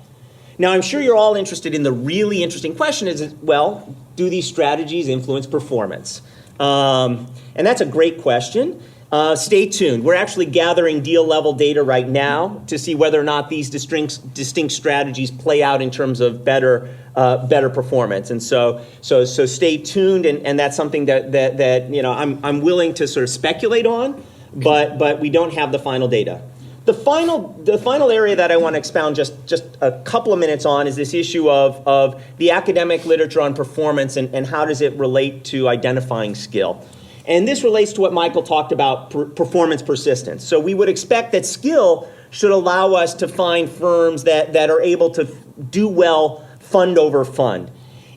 Now, I'm sure you're all interested in the really interesting question is, well, do these strategies influence performance? And that's a great question. Stay tuned. We're actually gathering deal-level data right now to see whether or not these distinct strategies play out in terms of better performance. And so stay tuned, and that's something that I'm willing to sort of speculate on, but we don't have the final data. The final area that I want to expound just a couple of minutes on is this issue of the academic literature on performance and how does it relate to identifying skill. And this relates to what Michael talked about, performance persistence. So we would expect that skill should allow us to find firms that are able to do well fund over fund.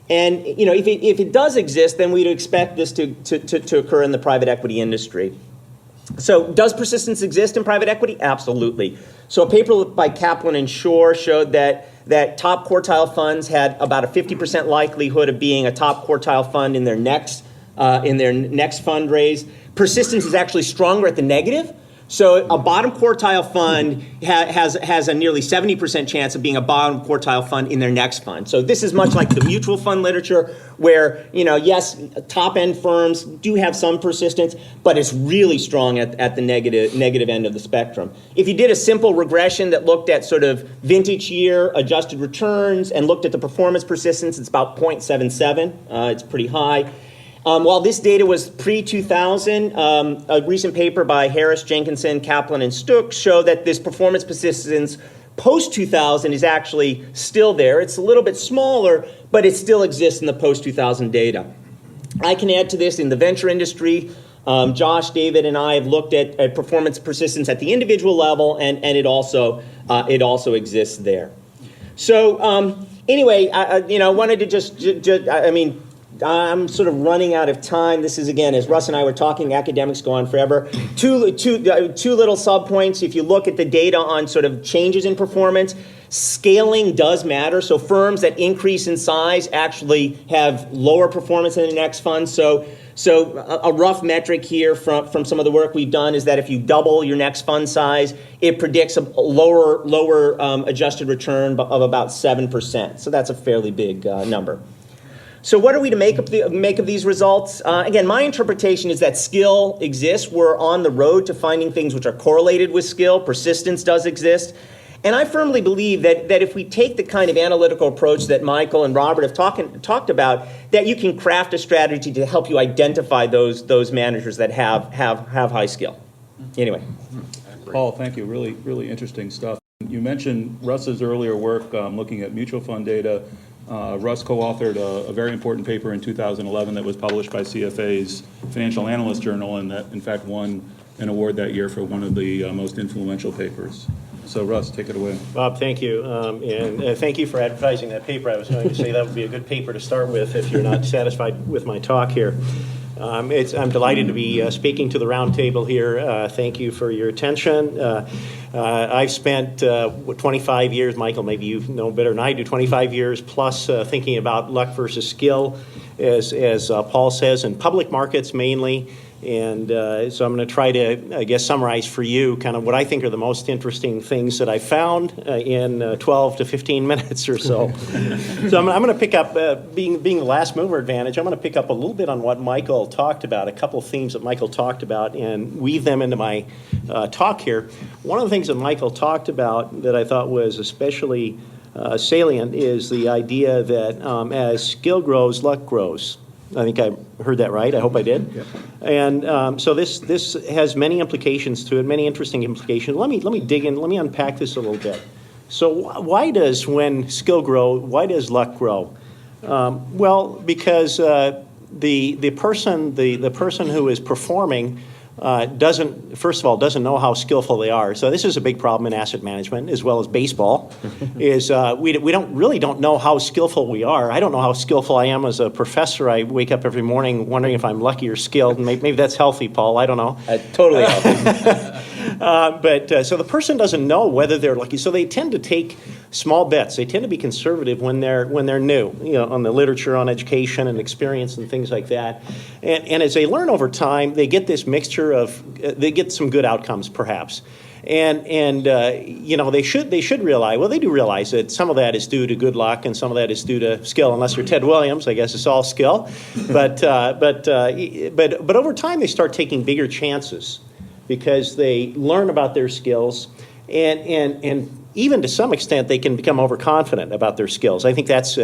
And if it does exist, then we'd expect this to occur in the private equity industry. So does persistence exist in private equity? Absolutely. So a paper by Kaplan and Shore showed that top quartile funds had about a 50% likelihood of being a top quartile fund in their next fundraise. Persistence is actually stronger at the negative. So a bottom quartile fund has a nearly 70% chance of being a bottom quartile fund in their next fund. So this is much like the mutual fund literature where, yes, top-end firms do have some persistence, but it's really strong at the negative end of the spectrum. If you did a simple regression that looked at sort of vintage year adjusted returns and looked at the performance persistence, it's about 0.77. It's pretty high. While this data was pre-2000, a recent paper by Harris, Jenkinson, Kaplan, and Stook showed that this performance persistence post-2000 is actually still there. It's a little bit smaller, but it still exists in the post-2000 data. I can add to this in the venture industry. Josh, David, and I have looked at performance persistence at the individual level, and it also exists there. So anyway, I wanted to I'm sort of running out of time. This is, again, as Russ and I were talking, academics go on forever. Two little sub-points. If you look at the data on sort of changes in performance, scaling does matter. So firms that increase in size actually have lower performance in the next fund. So a rough metric here from some of the work we've done is that if you double your next fund size, it predicts a lower adjusted return of about 7%. So that's a fairly big number. So what are we to make of these results? Again, my interpretation is that skill exists. We're on the road to finding things which are correlated with skill. Persistence does exist. And I firmly believe that if we take the kind of analytical approach that Michael and Robert have talked about, that you can craft a strategy to help you identify those managers that have high skill. Anyway. Paul, thank you. Really, really interesting stuff. You mentioned Russ's earlier work looking at mutual fund data. Russ co-authored a very important paper in 2011 that was published by CFA's Financial Analyst Journal, and that, in fact, won an award that year for one of the most influential papers. So, Russ, take it away. Bob, thank you. And thank you for advertising that paper. I was going to say that would be a good paper to start with if you're not satisfied with my talk here. I'm delighted to be speaking to the roundtable here. Thank you for your attention. I've spent 25 years, Michael, maybe you know better than I do, 25 years plus thinking about luck versus skill, as Paul says, in public markets mainly. And so I'm going to try to, I guess, summarize for you kind of what I think are the most interesting things that I found in 12 to 15 minutes or so. So I'm going to pick up, being the last mover advantage, I'm going to pick up a little bit on what Michael talked about, a couple of themes that Michael talked about, and weave them into my talk here. One of the things that Michael talked about that I thought was especially salient is the idea that as skill grows, luck grows. I think I heard that right. I hope I did. Yep. And so this has many implications to it, many interesting implications. Let me dig in. Let me unpack this a little bit. So why does, when skill grow, why does luck grow? Well, because the person who is performing doesn't know how skillful they are. So this is a big problem in asset management as well as baseball. Is we don't know how skillful we are. I don't know how skillful I am as a professor. I wake up every morning wondering if I'm lucky or skilled. Maybe that's healthy, Paul. I don't know. Totally healthy. But so the person doesn't know whether they're lucky. So they tend to take small bets. They tend to be conservative when they're new, on the literature on education and experience and things like that. And as they learn over time, they get this mixture they get some good outcomes perhaps. And they should realize, well, they do realize that some of that is due to good luck and some of that is due to skill. Unless you're Ted Williams, I guess it's all skill. But over time they start taking bigger chances because they learn about their skills and even to some extent they can become overconfident about their skills. I think that's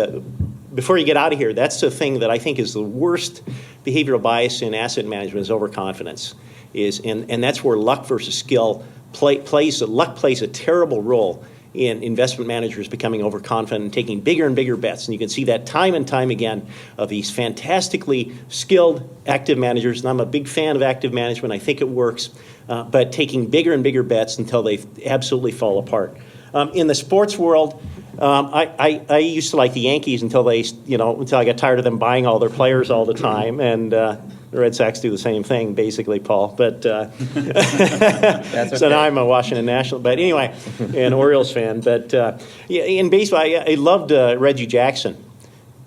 before you get out of here, that's the thing that I think is the worst behavioral bias in asset management is overconfidence. And that's where luck versus skill plays a terrible role in investment managers becoming overconfident and taking bigger and bigger bets. And you can see that time and time again of these fantastically skilled active managers. And I'm a big fan of active management. I think it works. But taking bigger and bigger bets until they absolutely fall apart. In the sports world, I used to like the Yankees until I got tired of them buying all their players all the time, and the Red Sox do the same thing, basically, Paul. But That's okay. So now I'm a Washington National. But anyway, an Orioles fan. But yeah, in baseball, I loved Reggie Jackson,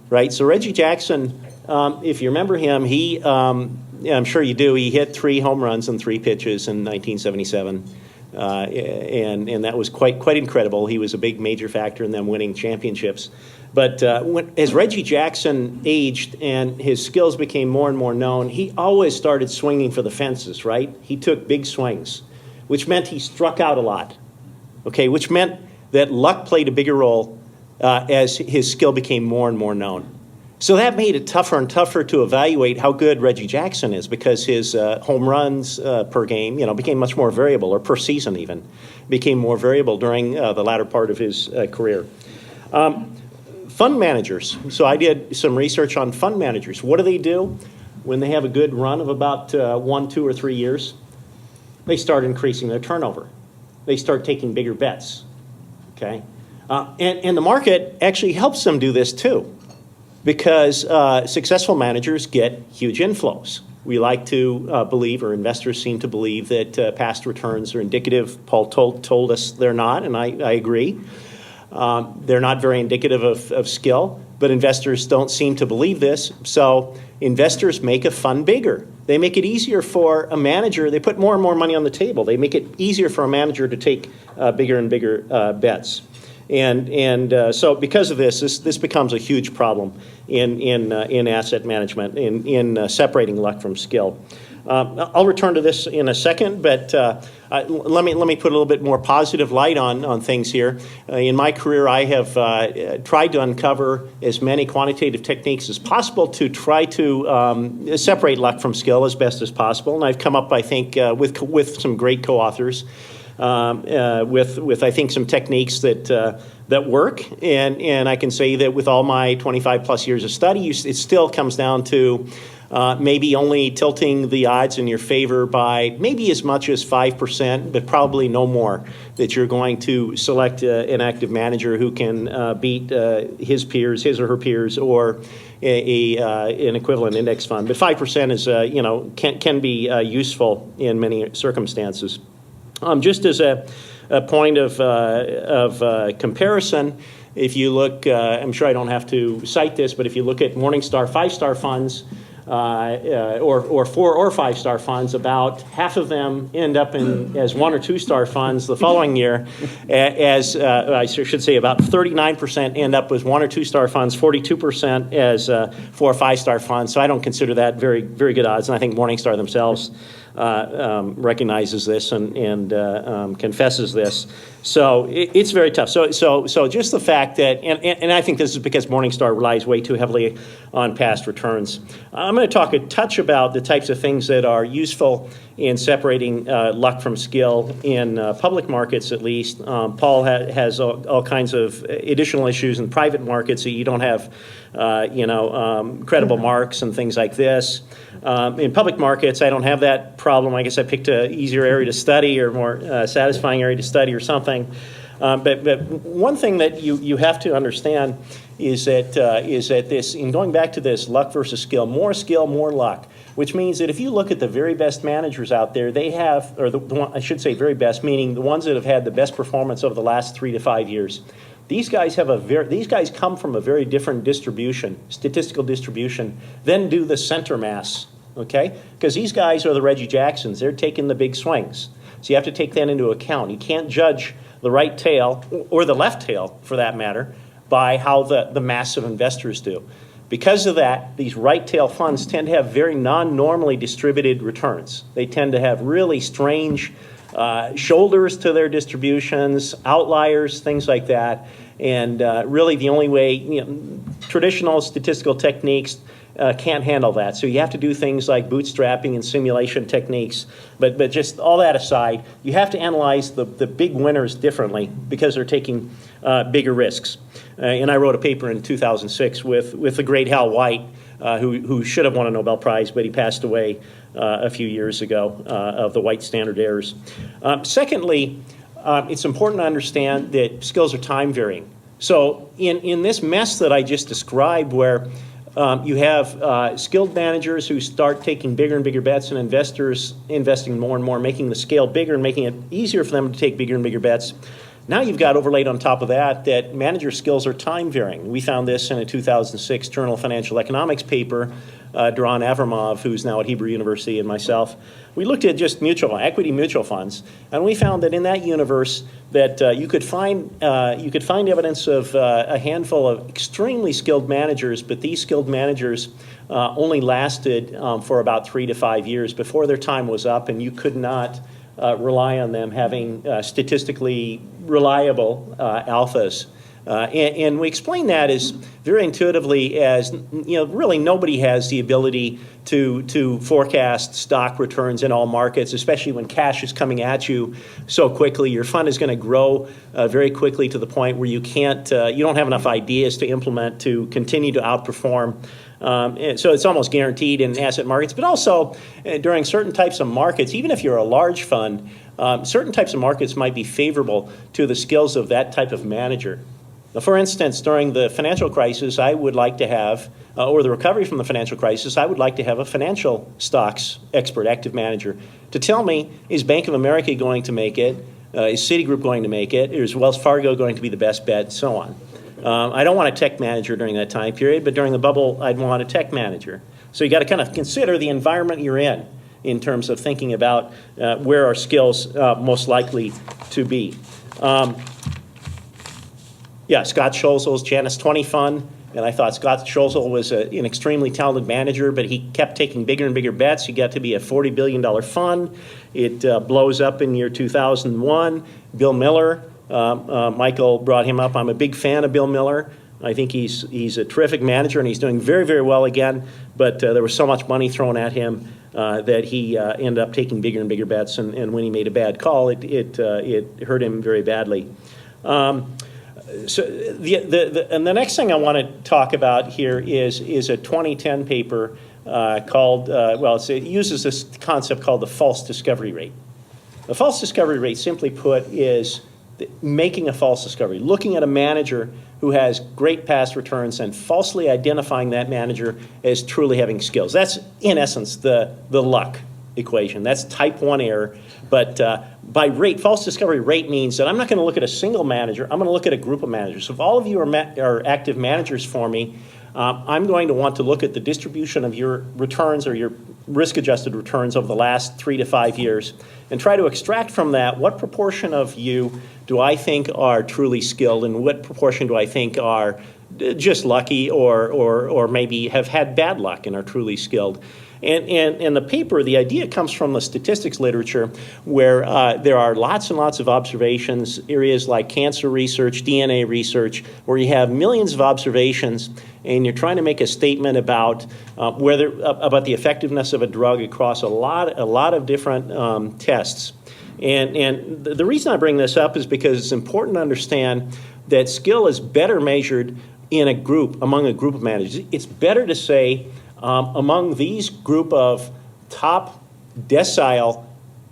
right? So Reggie Jackson, if you remember him, I'm sure you do. He hit 3 home runs in 3 pitches in 1977. And that was quite incredible. He was a big major factor in them winning championships. But as Reggie Jackson aged and his skills became more and more known, he always started swinging for the fences, right? He took big swings, which meant he struck out a lot, okay, which meant that luck played a bigger role as his skill became more and more known. So that made it tougher and tougher to evaluate how good Reggie Jackson is, because his home runs per game, became much more variable, or per season even, became more variable during the latter part of his career. Fund managers. So I did some research on fund managers. What do when they have a good run of about 1, 2, or 3 years? They start increasing their turnover. They start taking bigger bets, okay? And the market actually helps them do this too, because successful managers get huge inflows. We like to believe, or investors seem to believe, that past returns are indicative. Paul told us they're not, and I agree. They're not very indicative of skill, but investors don't seem to believe this. So investors make a fund bigger. They make it easier for a manager. They put more and more money on the table. They make it easier for a manager to take bigger and bigger bets. And so because of this becomes a huge problem in asset management, in separating luck from skill. I'll return to this in a second, but let me put a little bit more positive light on things here. In my career, I have tried to uncover as many quantitative techniques as possible to try to separate luck from skill as best as possible. And I've come up, I think, with some great co-authors, with I think some techniques that work. And I can say that with all my 25 plus years of study, it still comes down to maybe only tilting the odds in your favor by maybe as much as 5%, but probably no more, that you're going to select an active manager who can beat his or her peers, or an equivalent index fund. But 5% is can be useful in many circumstances. Just as a point of comparison, if you look, I'm sure I don't have to cite this, but if you look at Morningstar 5-star funds, or 4 or 5-star funds, about half of them end up as 1 or 2-star funds the following year. As I should say, about 39% end up with 1 or 2-star funds, 42% as 4 or 5-star funds. So I don't consider that very good odds, and I think Morningstar themselves recognizes this and confesses this. So it's very tough. So just the fact that, and I think this is because Morningstar relies way too heavily on past returns. I'm going to talk a touch about the types of things that are useful in separating luck from skill in public markets, at least. Paul has all kinds of additional issues in private markets, so you don't have credible marks and things like this. In public markets, I don't have that problem. I guess I picked an easier area to study, or more satisfying area to study, or something. But one thing that you have to understand is that this, in going back to this luck versus skill, more luck, which means that if you look at the very best managers out there, they have, or I should say very best, meaning the ones that have had the best performance over the last 3 to 5 years. These guys come from a very different distribution, statistical distribution, than do the center mass, okay? Because these guys are the Reggie Jacksons. They're taking the big swings. So you have to take that into account. You can't judge the right tail, or the left tail for that matter, by how the mass of investors do. Because of that, these right tail funds tend to have very non-normally distributed returns. They tend to have really strange shoulders to their distributions, outliers, things like that. And really the only way, traditional statistical techniques can't handle that. So you have to do things like bootstrapping and simulation techniques. But just all that aside, you have to analyze the big winners differently because they're taking bigger risks. And I wrote a paper in 2006 with the great Hal White, who should have won a Nobel Prize, but he passed away a few years ago of the White standard errors. Secondly, it's important to understand that skills are time varying. So in this mess that I just described, where you have skilled managers who start taking bigger and bigger bets, and investors investing more and more, making the scale bigger and making it easier for them to take bigger and bigger bets. Now you've got overlaid on top of that manager skills are time varying. We found this in a 2006 Journal of Financial Economics paper. Doron Avramov, who's now at Hebrew University, and myself, we looked at just equity mutual funds, and we found that in that universe that you could find evidence of a handful of extremely skilled managers, but these skilled managers only lasted for about 3 to 5 years before their time was up, and you could not rely on them having statistically reliable alphas. And we explain that as very intuitively as, really nobody has the ability to forecast stock returns in all markets, especially when cash is coming at you so quickly. Your fund is going to grow very quickly to the point where you don't have enough ideas to implement to continue to outperform. And so it's almost guaranteed in asset markets, but also during certain types of markets, even if you're a large fund, certain types of markets might be favorable to the skills of that type of manager. Now, for instance, during the financial crisis, I would like to have, or the recovery from the financial crisis, I would like to have a financial stocks expert, active manager, to tell me, is Bank of America going to make it? Is Citigroup going to make it? Is Wells Fargo going to be the best bet? So on. I don't want a tech manager during that time period, but during the bubble, I'd want a tech manager. So you got to kind of consider the environment you're in terms of thinking about where our skills most likely to be. Scott Scholzel's Janus 20 fund, and I thought Scott Scholzel was an extremely talented manager, but he kept taking bigger and bigger bets. He got to be a $40 billion fund. It blows up in year 2001. Bill Miller, Michael brought him up. I'm a big fan of Bill Miller. I think he's a terrific manager, and he's doing very, very well again, but there was so much money thrown at him that he ended up taking bigger and bigger bets, and when he made a bad call, it hurt him very badly. So and the next thing I want to talk about here is a 2010 paper called, it uses this concept called the false discovery rate. The false discovery rate, simply put, is making a false discovery, looking at a manager who has great past returns and falsely identifying that manager as truly having skills. That's, in essence, the luck equation. That's type 1 error. But by rate, false discovery rate means that I'm not going to look at a single manager. I'm going to look at a group of managers. So if all of you are active managers for me, I'm going to want to look at the distribution of your returns or your risk-adjusted returns over the last 3 to 5 years and try to extract from that what proportion of you do I think are truly skilled and what proportion do I think are just lucky or maybe have had bad luck and are truly skilled. And the paper, the idea comes from the statistics literature where there are lots and lots of observations, areas like cancer research, DNA research, where you have millions of observations and you're trying to make a statement about about the effectiveness of a drug across a lot of different tests. And the reason I bring this up is because it's important to understand that skill is better measured in among a group of managers. It's better to say, among these group of top decile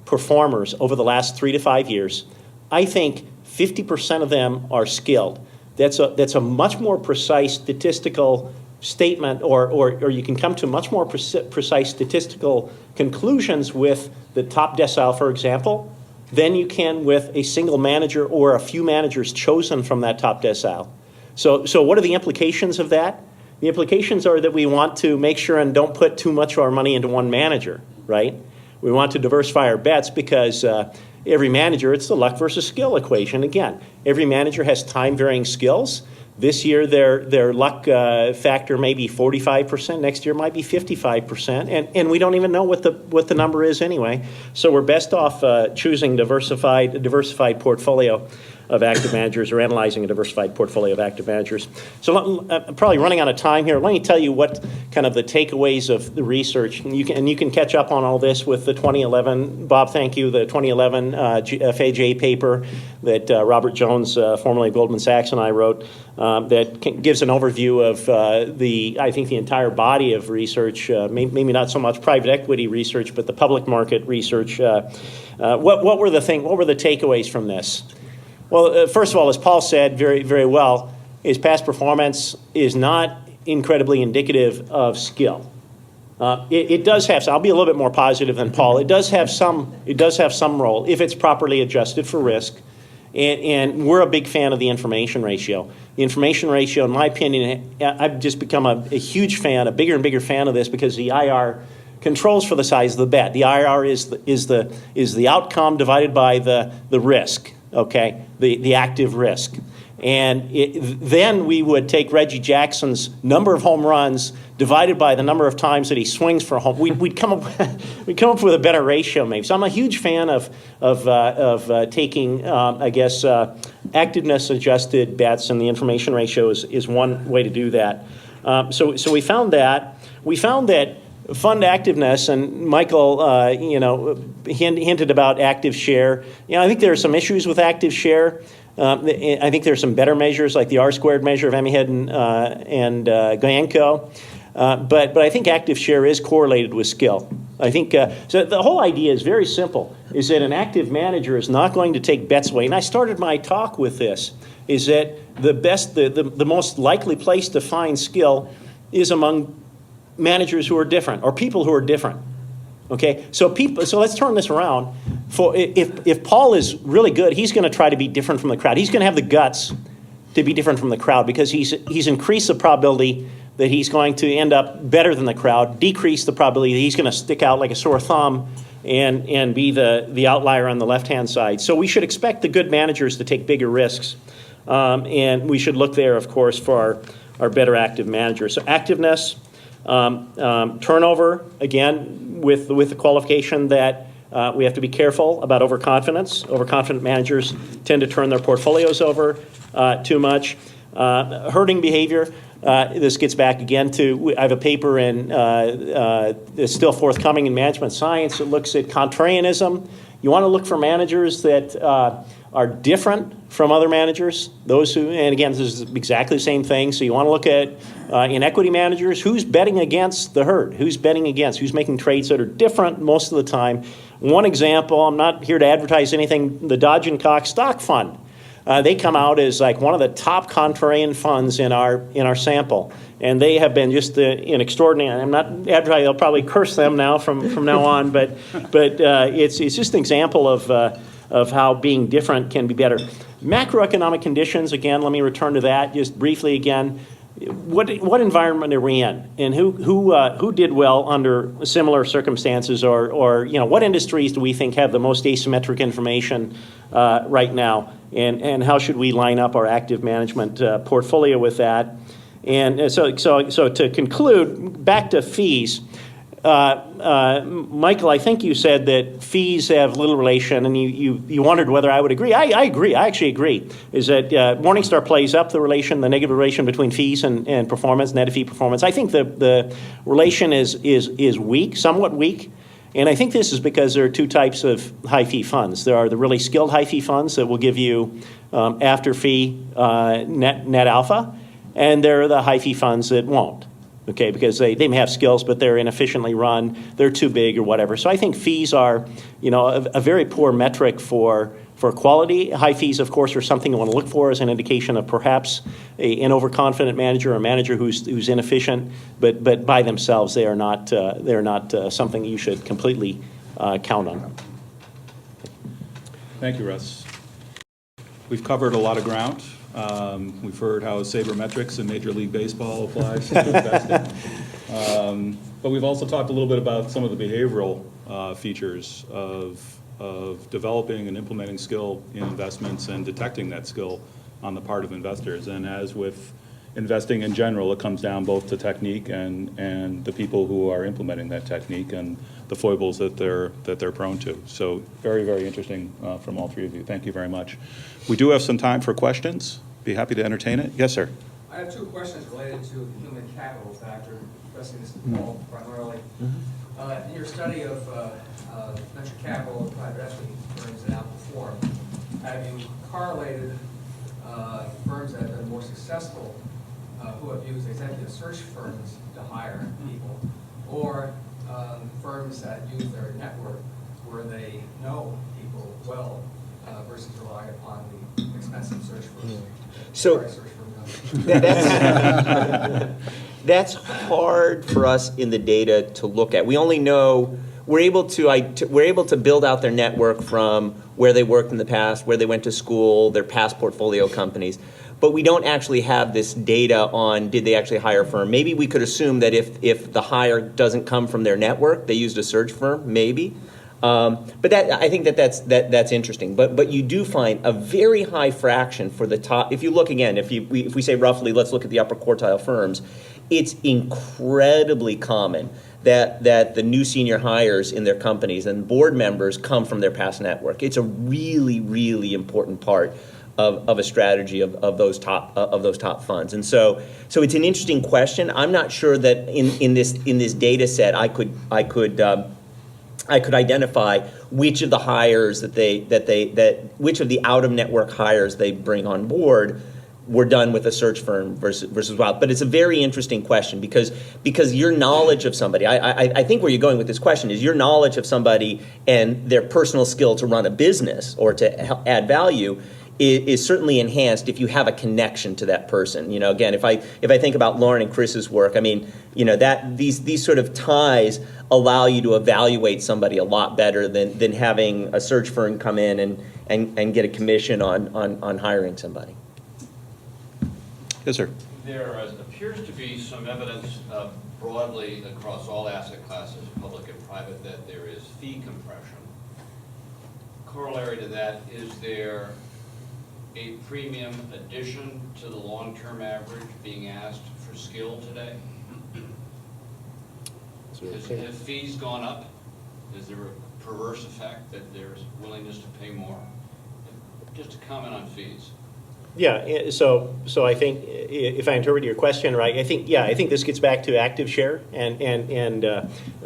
performers over the last 3 to 5 years, I think 50% of them are skilled. That's a much more precise statistical statement, or you can come to much more precise statistical conclusions with the top decile, for example, than you can with a single manager or a few managers chosen from that top decile. So what are the implications of that? The implications are that we want to make sure and don't put too much of our money into one manager, right? We want to diversify our bets because every manager, it's the luck versus skill equation. Again, every manager has time-varying skills. This year, their luck factor may be 45%. Next year might be 55%, and we don't even know what the number is anyway. So we're best off choosing a diversified portfolio of active managers, or analyzing a diversified portfolio of active managers. So I'm probably running out of time here. Let me tell you what kind of the takeaways of the research, and you can catch up on all this with the 2011, Bob, thank you, the 2011 FAJ paper that Robert Jones, formerly of Goldman Sachs, and I wrote, that gives an overview of I think the entire body of research, maybe not so much private equity research, but the public market research. What were the takeaways from this? Well, first of all, as Paul said very, very well, is past performance is not incredibly indicative of skill. It does have some, I'll be a little bit more positive than Paul. It does have some role if it's properly adjusted for risk. And we're a big fan of the information ratio. The information ratio, in my opinion, I've just become a huge fan, a bigger and bigger fan of this, because the IR controls for the size of the bet. The IR is the outcome divided by the risk. Okay, the active risk. And then we would take Reggie Jackson's number of home runs divided by the number of times that he swings for a home. We'd come up with a better ratio, maybe. So I'm a huge fan of taking, activeness adjusted bets, and the information ratio is one way to do that. So we found that. We found that fund activeness, and Michael, hinted about active share. I think there are some issues with active share. I think there are some better measures, like the R-squared measure of Emihead and Goyenko. But I think active share is correlated with skill. I think so. The whole idea is very simple: is that an active manager is not going to take bets away. And I started my talk with this: is that the most likely place to find skill is among managers who are different, or people who are different. Okay, so let's turn this around. If Paul is really good, he's going to try to be different from the crowd. He's going to have the guts to be different from the crowd, because he's increased the probability that he's going to end up better than the crowd, decrease the probability that he's going to stick out like a sore thumb and be the outlier on the left-hand side. So we should expect the good managers to take bigger risks, and we should look there, of course, for our better active managers. So activeness. Turnover, again, with the qualification that we have to be careful about overconfidence. Overconfident managers tend to turn their portfolios over too much. Herding behavior. This gets back again to, I have a paper that's still forthcoming in management science that looks at contrarianism. You want to look for managers that are different from other managers. Those who, and again, this is exactly the same thing. So you want to look at, in equity managers, who's betting against the herd, who's making trades that are different most of the time. One example, I'm not here to advertise anything, the Dodge and Cox stock fund. They come out as like one of the top contrarian funds in our sample, and they have been just an extraordinary. I'm not advertising. I'll probably curse them now from now on, but it's just an example of how being different can be better. Macroeconomic conditions. Again, let me return to that just briefly again. What environment are we in, and who did well under similar circumstances, or what industries do we think have the most asymmetric information right now, and how should we line up our active management portfolio with that? And so to conclude, back to fees. Michael, I think you said that fees have little relation, and you wondered whether I would agree. I agree. I actually agree. Is that Morningstar plays up the negative relation between fees and performance, net fee performance. I think the relation is weak, somewhat weak. And I think this is because there are two types of high fee funds. There are the really skilled high fee funds that will give you after fee net alpha, and there are the high fee funds that won't. Okay, because they may have skills, but they're inefficiently run, they're too big or whatever. So I think fees are, a very poor metric for quality. High fees, of course, are something you want to look for as an indication of perhaps an overconfident manager, or a manager who's inefficient, but by themselves they are not something you should completely count on. Thank you, Russ. We've covered a lot of ground. We've heard how sabermetrics in Major League Baseball applies to investing. But we've also talked a little bit about some of the behavioral features of developing and implementing skill in investments and detecting that skill on the part of investors. And as with investing in general, it comes down both to technique and the people who are implementing that technique and the foibles that they're prone to. So very, very interesting from all three of you. Thank you very much. We do have some time for questions. Be happy to entertain it. Yes, sir. I have two questions related to the human capital factor, addressing this Paul primarily. In your study of venture capital and private equity firms that outperform, have you correlated firms that have been more successful who have used executive search firms to hire people, or firms that use their network where they know people well versus rely upon the expensive search firms? So- Sorry, search firm. That's hard for us in the data to look at. We only know, we're able to build out their network from where they worked in the past, where they went to school, their past portfolio companies. But we don't actually have this data on did they actually hire a firm. Maybe we could assume that if the hire doesn't come from their network, they used a search firm, maybe. But I think that's interesting. But you do find a very high fraction for the top. If you look again, if we say roughly, let's look at the upper quartile firms, it's incredibly common that the new senior hires in their companies and board members come from their past network. It's a really, really important part of a strategy of those top funds. And so it's an interesting question. I'm not sure that in this data set I could identify which of the hires which of the out of network hires they bring on board were done with a search firm versus wild. But it's a very interesting question because your knowledge of somebody, I think where you're going with this question is your knowledge of somebody and their personal skill to run a business or to add value is certainly enhanced if you have a connection to that person. You know, again, if I think about Lauren and Chris's work, I mean, you know, that these sort of ties allow you to evaluate somebody a lot better than having a search firm come in and get a commission on hiring somebody. Yes, sir. There appears to be some evidence broadly across all asset classes, public and private, that there is fee compression. Corollary to that, is there a premium addition to the long-term average being asked for skill today? Have fees gone up? Is there a perverse effect that there's willingness to pay more? Just a comment on fees. Yeah, so I think if I interpret your question right, I think this gets back to active share, and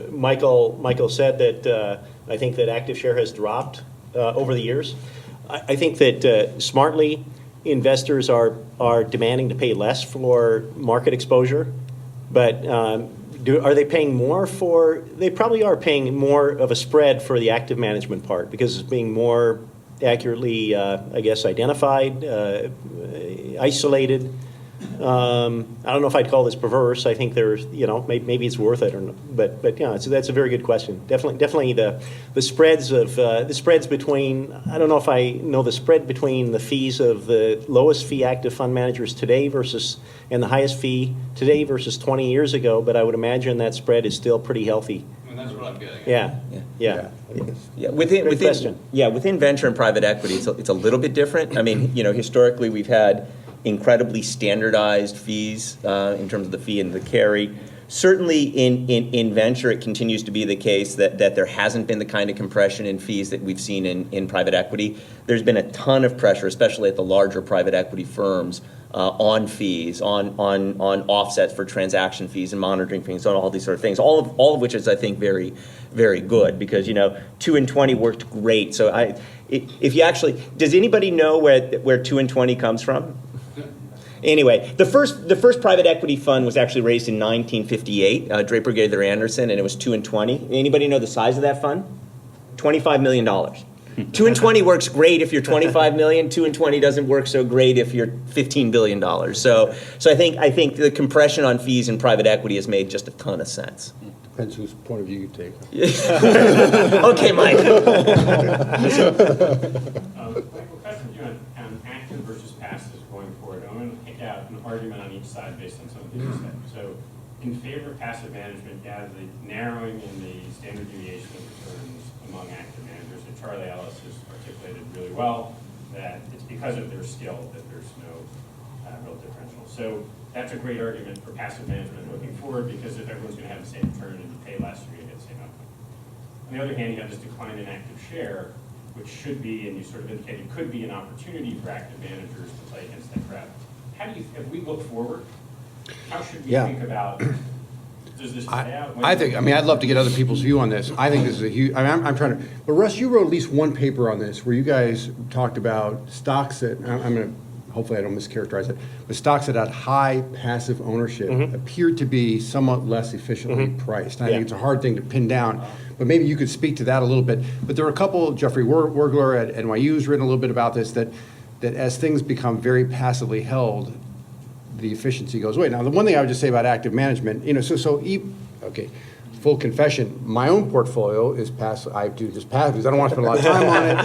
Michael said that I think that active share has dropped over the years. I think that smartly investors are demanding to pay less for market exposure, but are they paying more for? They probably are paying more of a spread for the active management part because it's being more accurately, I guess, identified, isolated. I don't know if I'd call this perverse. I think there's, maybe it's worth it, but yeah, so that's a very good question. Definitely the spreads between. I don't know if I know the spread between the fees of the lowest fee active fund managers today and the highest fee today versus 20 years ago, but I would imagine that spread is still pretty healthy. I mean, that's what I'm getting at. Yeah. Yeah, Great question. within venture and private equity, it's a little bit different. I mean, historically we've had incredibly standardized fees in terms of the fee and the carry. Certainly in venture, it continues to be the case that there hasn't been the kind of compression in fees that we've seen in private equity. There's been a ton of pressure, especially at the larger private equity firms, on fees, on offsets for transaction fees and monitoring fees, on all these sort of things, all of which is, I think, very, very good because, 2 and 20 worked great. So if you actually, does anybody know where 2 and 20 comes from? Anyway, the first private equity fund was actually raised in 1958, Draper Gaither Anderson, and it was 2 and 20. Anybody know the size of that fund? $25 million. 2 and 20 works great if you're 25 million. 2 and 20 doesn't work so great if you're $15 billion. So I think the compression on fees in private equity has made just a ton of sense. Depends whose point of view you take. Okay, Mike. Question to you on active versus passive going forward. I'm going to pick out an argument on each side based on something you said. So, in favor of passive management, you have the narrowing in the standard deviation of returns among active managers that Charlie Ellis has articulated really well. that it's because of their skill that there's no real differential. So that's a great argument for passive management looking forward, because if everyone's going to have the same return and you pay less, you're going to get the same outcome. On the other hand, you have this decline in active share, which should be, and you sort of indicated, could be an opportunity for active managers to play against that crowd. How do you, if we look forward, how should we think about, does this play out? I'd love to get other people's view on this. I think this is a huge, I'm trying to, but Russ, you wrote at least one paper on this where you guys talked about stocks that, I'm going to, hopefully I don't mischaracterize it, but stocks that had high passive ownership appeared to be somewhat less efficiently priced. I think it's a hard thing to pin down, but maybe you could speak to that a little bit. But there are a couple, Jeffrey Wergler at NYU has written a little bit about this, that as things become very passively held, the efficiency goes away. Now, the one thing I would just say about active management, okay, full confession, my own portfolio is passive. I do just passive because I don't want to spend a lot of time on it,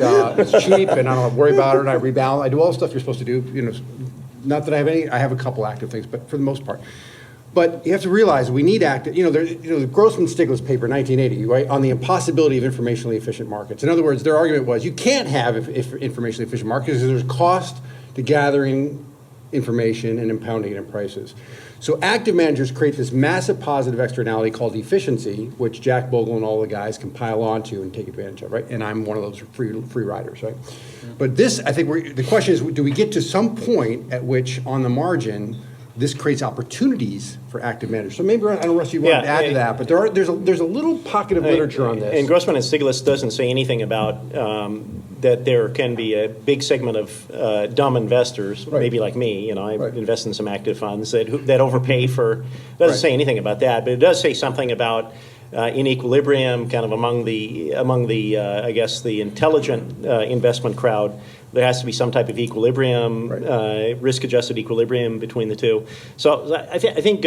and it's cheap, and I don't have to worry about it. I rebalance. I do all the stuff you're supposed to do. Not that I have any. I have a couple active things, but for the most part. But you have to realize we need active. The Grossman-Stiglitz paper, 1980, right, on the impossibility of informationally efficient markets. In other words, their argument was you can't have informationally efficient markets because there's cost to gathering information and impounding it in prices. So active managers create this massive positive externality called efficiency, which Jack Bogle and all the guys can pile onto and take advantage of, right? And I'm one of those free riders, right? But this, I think, the question is, do we get to some point at which, on the margin, this creates opportunities for active managers? So maybe, I don't know, Russ, you want to add to that, but there's a little pocket of literature on this. And Grossman and Stiglitz doesn't say anything about that there can be a big segment of dumb investors, maybe like me. I invest in some active funds that overpay for. Doesn't say anything about that, but it does say something about in equilibrium, kind of among the I guess the intelligent investment crowd. There has to be some type of equilibrium, risk-adjusted equilibrium between the two. So I think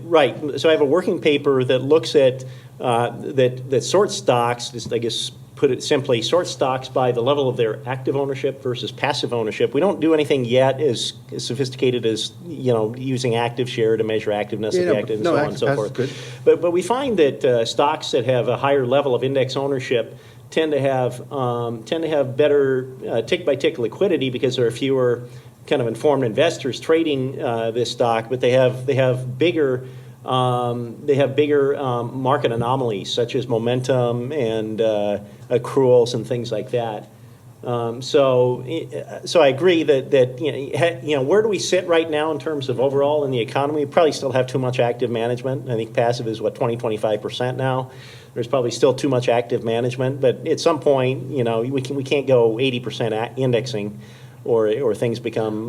right. So I have a working paper that looks at that sorts stocks. Just, I guess, put it simply, sorts stocks by the level of their active ownership versus passive ownership. We don't do anything yet as sophisticated as using active share to measure activeness of the active and so on and so forth. Good. But we find that stocks that have a higher level of index ownership tend to have better tick-by-tick liquidity because there are fewer kind of informed investors trading this stock, but they have bigger market anomalies such as momentum and accruals and things like that. So I agree that where do we sit right now in terms of overall in the economy? We probably still have too much active management. I think passive is 20-25% now. There's probably still too much active management, but at some point, we can't go 80% indexing, or things become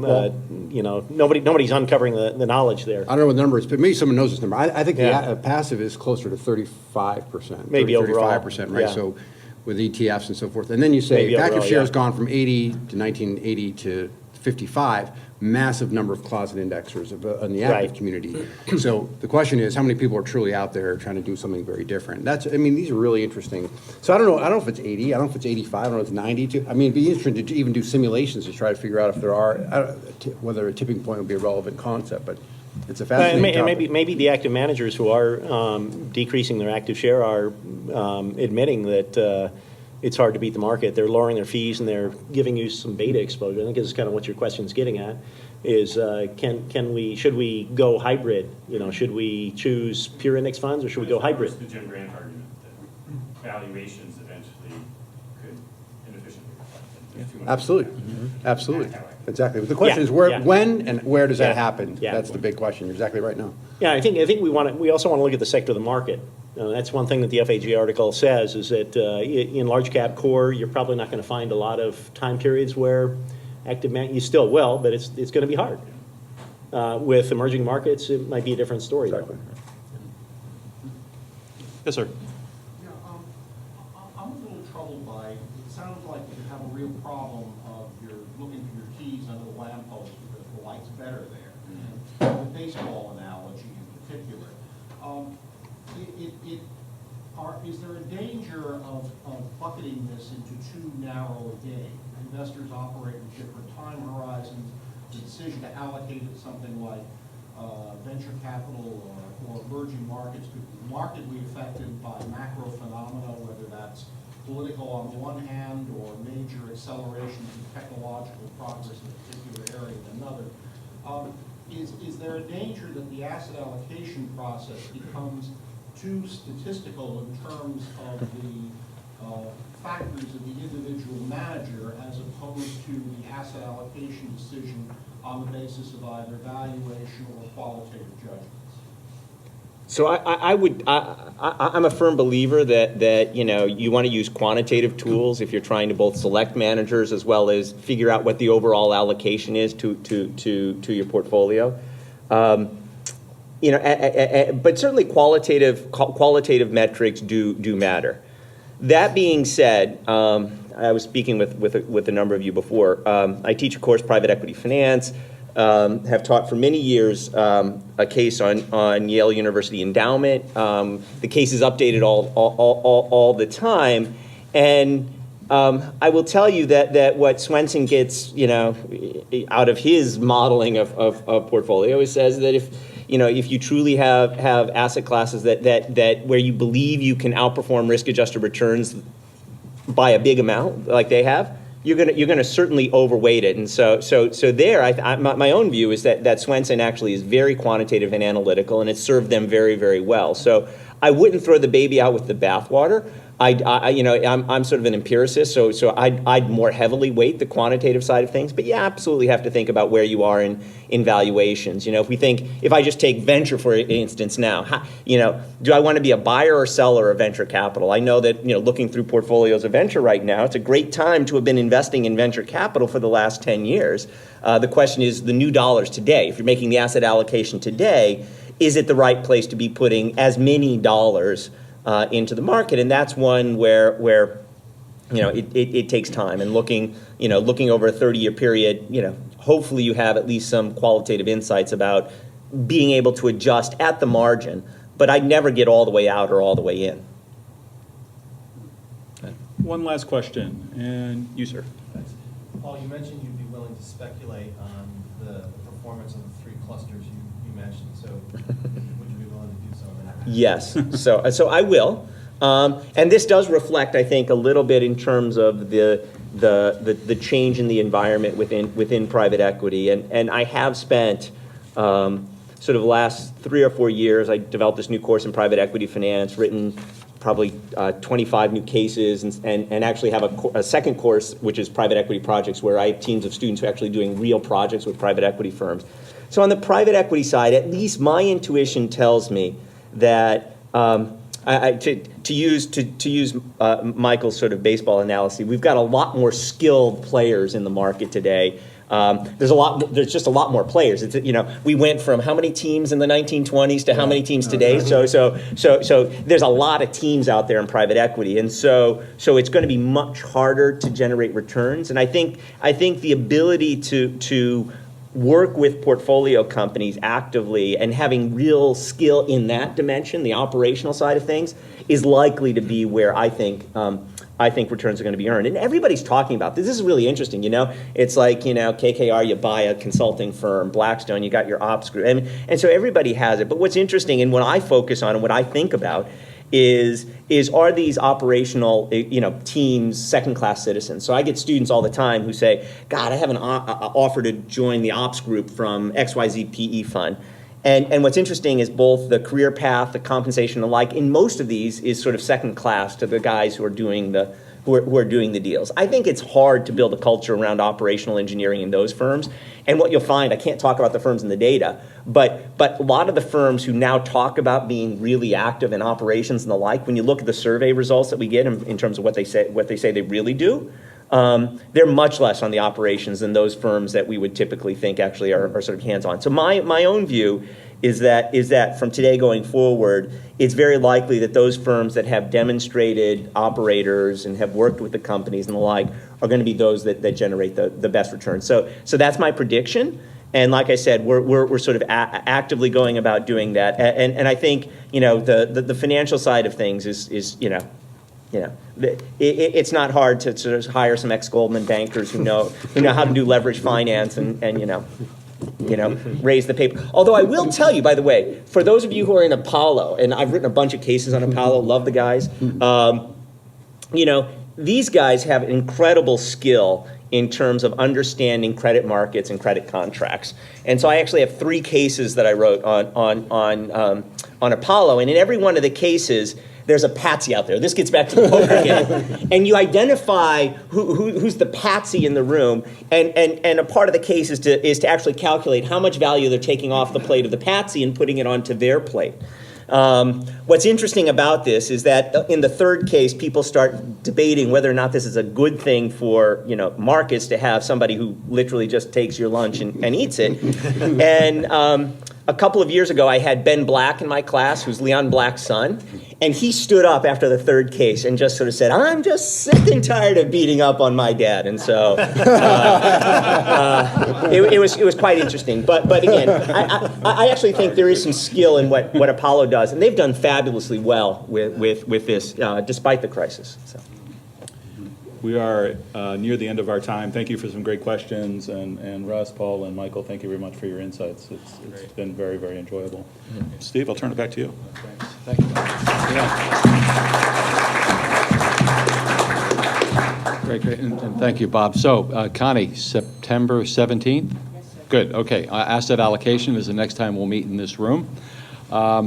nobody's uncovering the knowledge there. I don't know what the number is, but maybe someone knows this number. I think the passive is closer to 35%, maybe 35%, right? Yeah. So with ETFs and so forth, and then you say Maybe active overall, share has gone from 80 to 1980 to 55. Massive number of closet indexers in the active community. So the question is, how many people are truly out there trying to do something very different? These are really interesting. So I don't know if it's 80, I don't know if it's 85, I don't know if it's 90. It'd be interesting to even do simulations to try to figure out if there are, whether a tipping point would be a relevant concept, but it's a fascinating topic. And maybe the active managers who are decreasing their active share are admitting that it's hard to beat the market. They're lowering their fees and they're giving you some beta exposure. I think this is kind of what your question's getting at. Is should we go hybrid? Should we choose pure index funds or should we go hybrid? The Jim Grant argument that valuations eventually could inefficiently reflect. Absolutely. Absolutely. Exactly. But the question is when and where does that happen? Yeah. That's the big question. You're exactly right now. Yeah, I think we also want to look at the sector of the market. That's one thing that the FAG article says is that in large cap core, you're probably not going to find a lot of time periods where you still will, but it's going to be hard. With emerging markets, it might be a different story. Exactly. Yes, sir. Yeah, I'm a little troubled by, it sounds like you have a real problem of you're looking for your keys under the lamppost because the light's better there. The baseball analogy in particular. Is there a danger of bucketing this into too narrow a game? Investors operate with different time horizons. The decision to allocate to something like venture capital or emerging markets could be markedly affected by macro phenomena, whether that's political on the one hand or major accelerations in technological progress in a particular area in another. Is there a danger that the asset allocation process becomes too statistical in terms of the factors of the individual manager as opposed to the asset allocation decision on the basis of either valuation or qualitative judgments? So I'm a firm believer that you want to use quantitative tools if you're trying to both select managers as well as figure out what the overall allocation is to your portfolio. But certainly qualitative metrics do matter. That being said, I was speaking with a number of you before. I teach a course, Private Equity Finance. Have taught for many years a case on Yale University endowment. The case is updated all the time, and I will tell you that what Swensen gets out of his modeling of portfolio is says that if you truly have asset classes that where you believe you can outperform risk-adjusted returns by a big amount, like they have, you're gonna certainly overweight it. And so there, my own view is that Swensen actually is very quantitative and analytical, and it's served them very, very well. So I wouldn't throw the baby out with the bathwater. I'm sort of an empiricist, so I'd more heavily weight the quantitative side of things. But you absolutely have to think about where you are in valuations. If I just take venture for instance now, do I want to be a buyer or seller of venture capital? I know that looking through portfolios of venture right now, it's a great time to have been investing in venture capital for the last 10 years. The question is the new dollars today. If you're making the asset allocation today, is it the right place to be putting as many dollars into the market? And that's one where it takes time, and looking over a 30-year period, hopefully you have at least some qualitative insights about being able to adjust at the margin, but I'd never get all the way out or all the way in. One last question, and you, sir. Paul, you mentioned you'd be willing to speculate on the performance of the three clusters you mentioned, so would you be willing to do so? Yes, so I will, and this does reflect, I think, a little bit in terms of the change in the environment within private equity, and I have spent sort of the last 3 or 4 years. I developed this new course in private equity finance, written probably 25 new cases, and actually have a second course, which is private equity projects, where I have teams of students who are actually doing real projects with private equity firms. So on the private equity side, at least my intuition tells me that to use Michael's sort of baseball analogy, we've got a lot more skilled players in the market today. There's just a lot more players. We went from how many teams in the 1920s to how many teams today. So there's a lot of teams out there in private equity, and so it's going to be much harder to generate returns. And I think the ability to work with portfolio companies actively and having real skill in that dimension, the operational side of things, is likely to be where I think returns are going to be earned. And everybody's talking about this. This is really interesting. It's like KKR, you buy a consulting firm, Blackstone, you got your ops group, and so everybody has it. But what's interesting, and what I focus on and what I think about, is are these operational teams second-class citizens? So I get students all the time who say, God, I have an offer to join the ops group from XYZ PE fund. And what's interesting is both the career path, the compensation, and the like, in most of these is sort of second class to the guys who are doing the deals. I think it's hard to build a culture around operational engineering in those firms. And what you'll find, I can't talk about the firms in the data, but a lot of the firms who now talk about being really active in operations and the like, when you look at the survey results that we get in terms of what they say they really do, they're much less on the operations than those firms that we would typically think actually are sort of hands-on. So my own view is that from today going forward, it's very likely that those firms that have demonstrated operators and have worked with the companies and the like are going to be those that generate the best returns. So that's my prediction. And like I said, we're sort of actively going about doing that. And I think the financial side of things is it's not hard to sort of hire some ex-Goldman bankers who know how to do leverage finance and raise the paper. Although I will tell you, by the way, for those of you who are in Apollo, and I've written a bunch of cases on Apollo, love the guys. these guys have incredible skill in terms of understanding credit markets and credit contracts. And so I actually have 3 cases that I wrote on Apollo, and in every one of the cases, there's a patsy out there. This gets back to the poker game. And you identify who's the patsy in the room, and a part of the case is to actually calculate how much value they're taking off the plate of the patsy and putting it onto their plate. What's interesting about this is that in the 3rd case, people start debating whether or not this is a good thing for markets to have somebody who literally just takes your lunch and eats it. And a couple of years ago, I had Ben Black in my class, who's Leon Black's son, and he stood up after the 3rd case and just sort of said, "I'm just sick and tired of beating up on my dad." And so it was quite interesting. But again, I actually think there is some skill in what Apollo does, and they've done fabulously well with this, despite the crisis. So. We are near the end of our time. Thank you for some great questions, and Russ, Paul, and Michael, thank you very much for your insights. It's been very, very enjoyable. Steve, I'll turn it back to you. Thank you. Great, and thank you, Bob. So, Connie, September 17th? Yes, sir. Good, okay. Asset allocation is the next time we'll meet in this room. I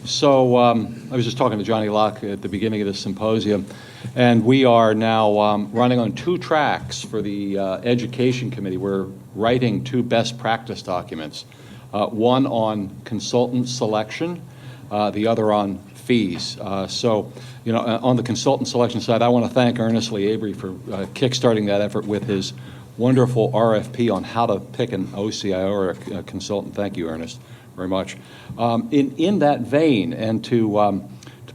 was just talking to Johnny Locke at the beginning of this symposium, and we are now running on 2 tracks for the Education Committee. We're writing 2 best practice documents, one on consultant selection, the other on fees. On the consultant selection side, I want to thank Ernest Lee Avery for kickstarting that effort with his wonderful RFP on how to pick an OCIO or a consultant. Thank you, Ernest, very much. In that vein, and to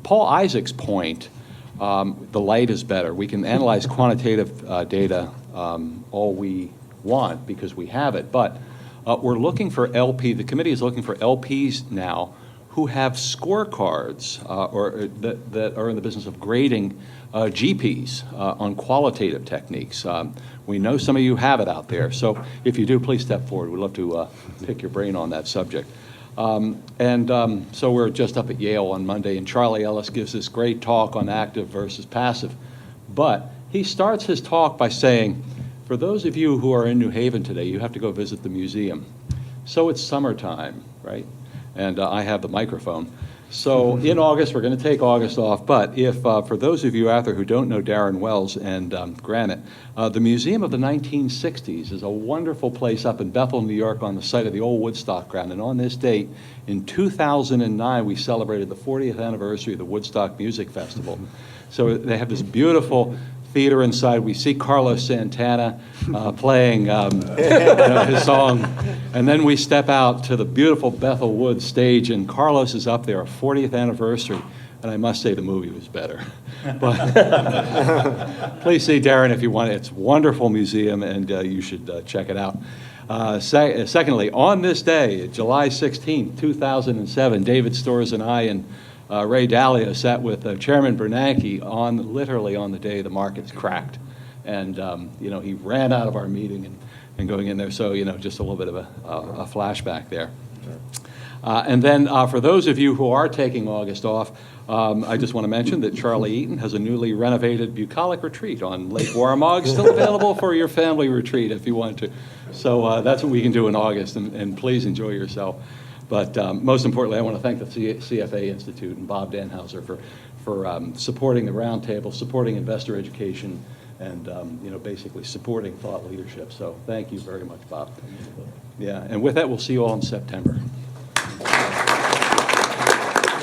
Paul Isaac's point, the light is better. We can analyze quantitative data all we want because we have it, but we're looking for the committee is looking for LPs now who have scorecards or that are in the business of grading GPs on qualitative techniques. We know some of you have it out there, so if you do, please step forward. We'd love to pick your brain on that subject. So we're just up at Yale on Monday, and Charlie Ellis gives this great talk on active versus passive. But he starts his talk by saying, for those of you who are in New Haven today, you have to go visit the museum. So it's summertime, right? And I have the microphone. So in August, we're going to take August off. But if, for those of you out there who don't know Darren Wells and Granite, the Museum of the 1960s is a wonderful place up in Bethel, New York, on the site of the old Woodstock ground. And on this date, in 2009, we celebrated the 40th anniversary of the Woodstock Music Festival. So they have this beautiful theater inside. We see Carlos Santana playing his song, and then we step out to the beautiful Bethel Woods stage, and Carlos is up there, a 40th anniversary, and I must say the movie was better. But please see Darren if you want. It's a wonderful museum, and you should check it out. Secondly, on this day, July 16th, 2007, David Storrs and I and Ray Dalio sat with Chairman Bernanke literally on the day the markets cracked. And, he ran out of our meeting and going in there. So, just a little bit of a flashback there. And then for those of you who are taking August off, I just want to mention that Charlie Eaton has a newly renovated bucolic retreat on Lake Warramog, still available for your family retreat if you want to. So that's what we can do in August, and please enjoy yourself. But most importantly, I want to thank the CFA Institute and Bob Danhauser for supporting the roundtable, supporting investor education, and basically supporting thought leadership. So thank you very much, Bob. Yeah, and with that, we'll see you all in September.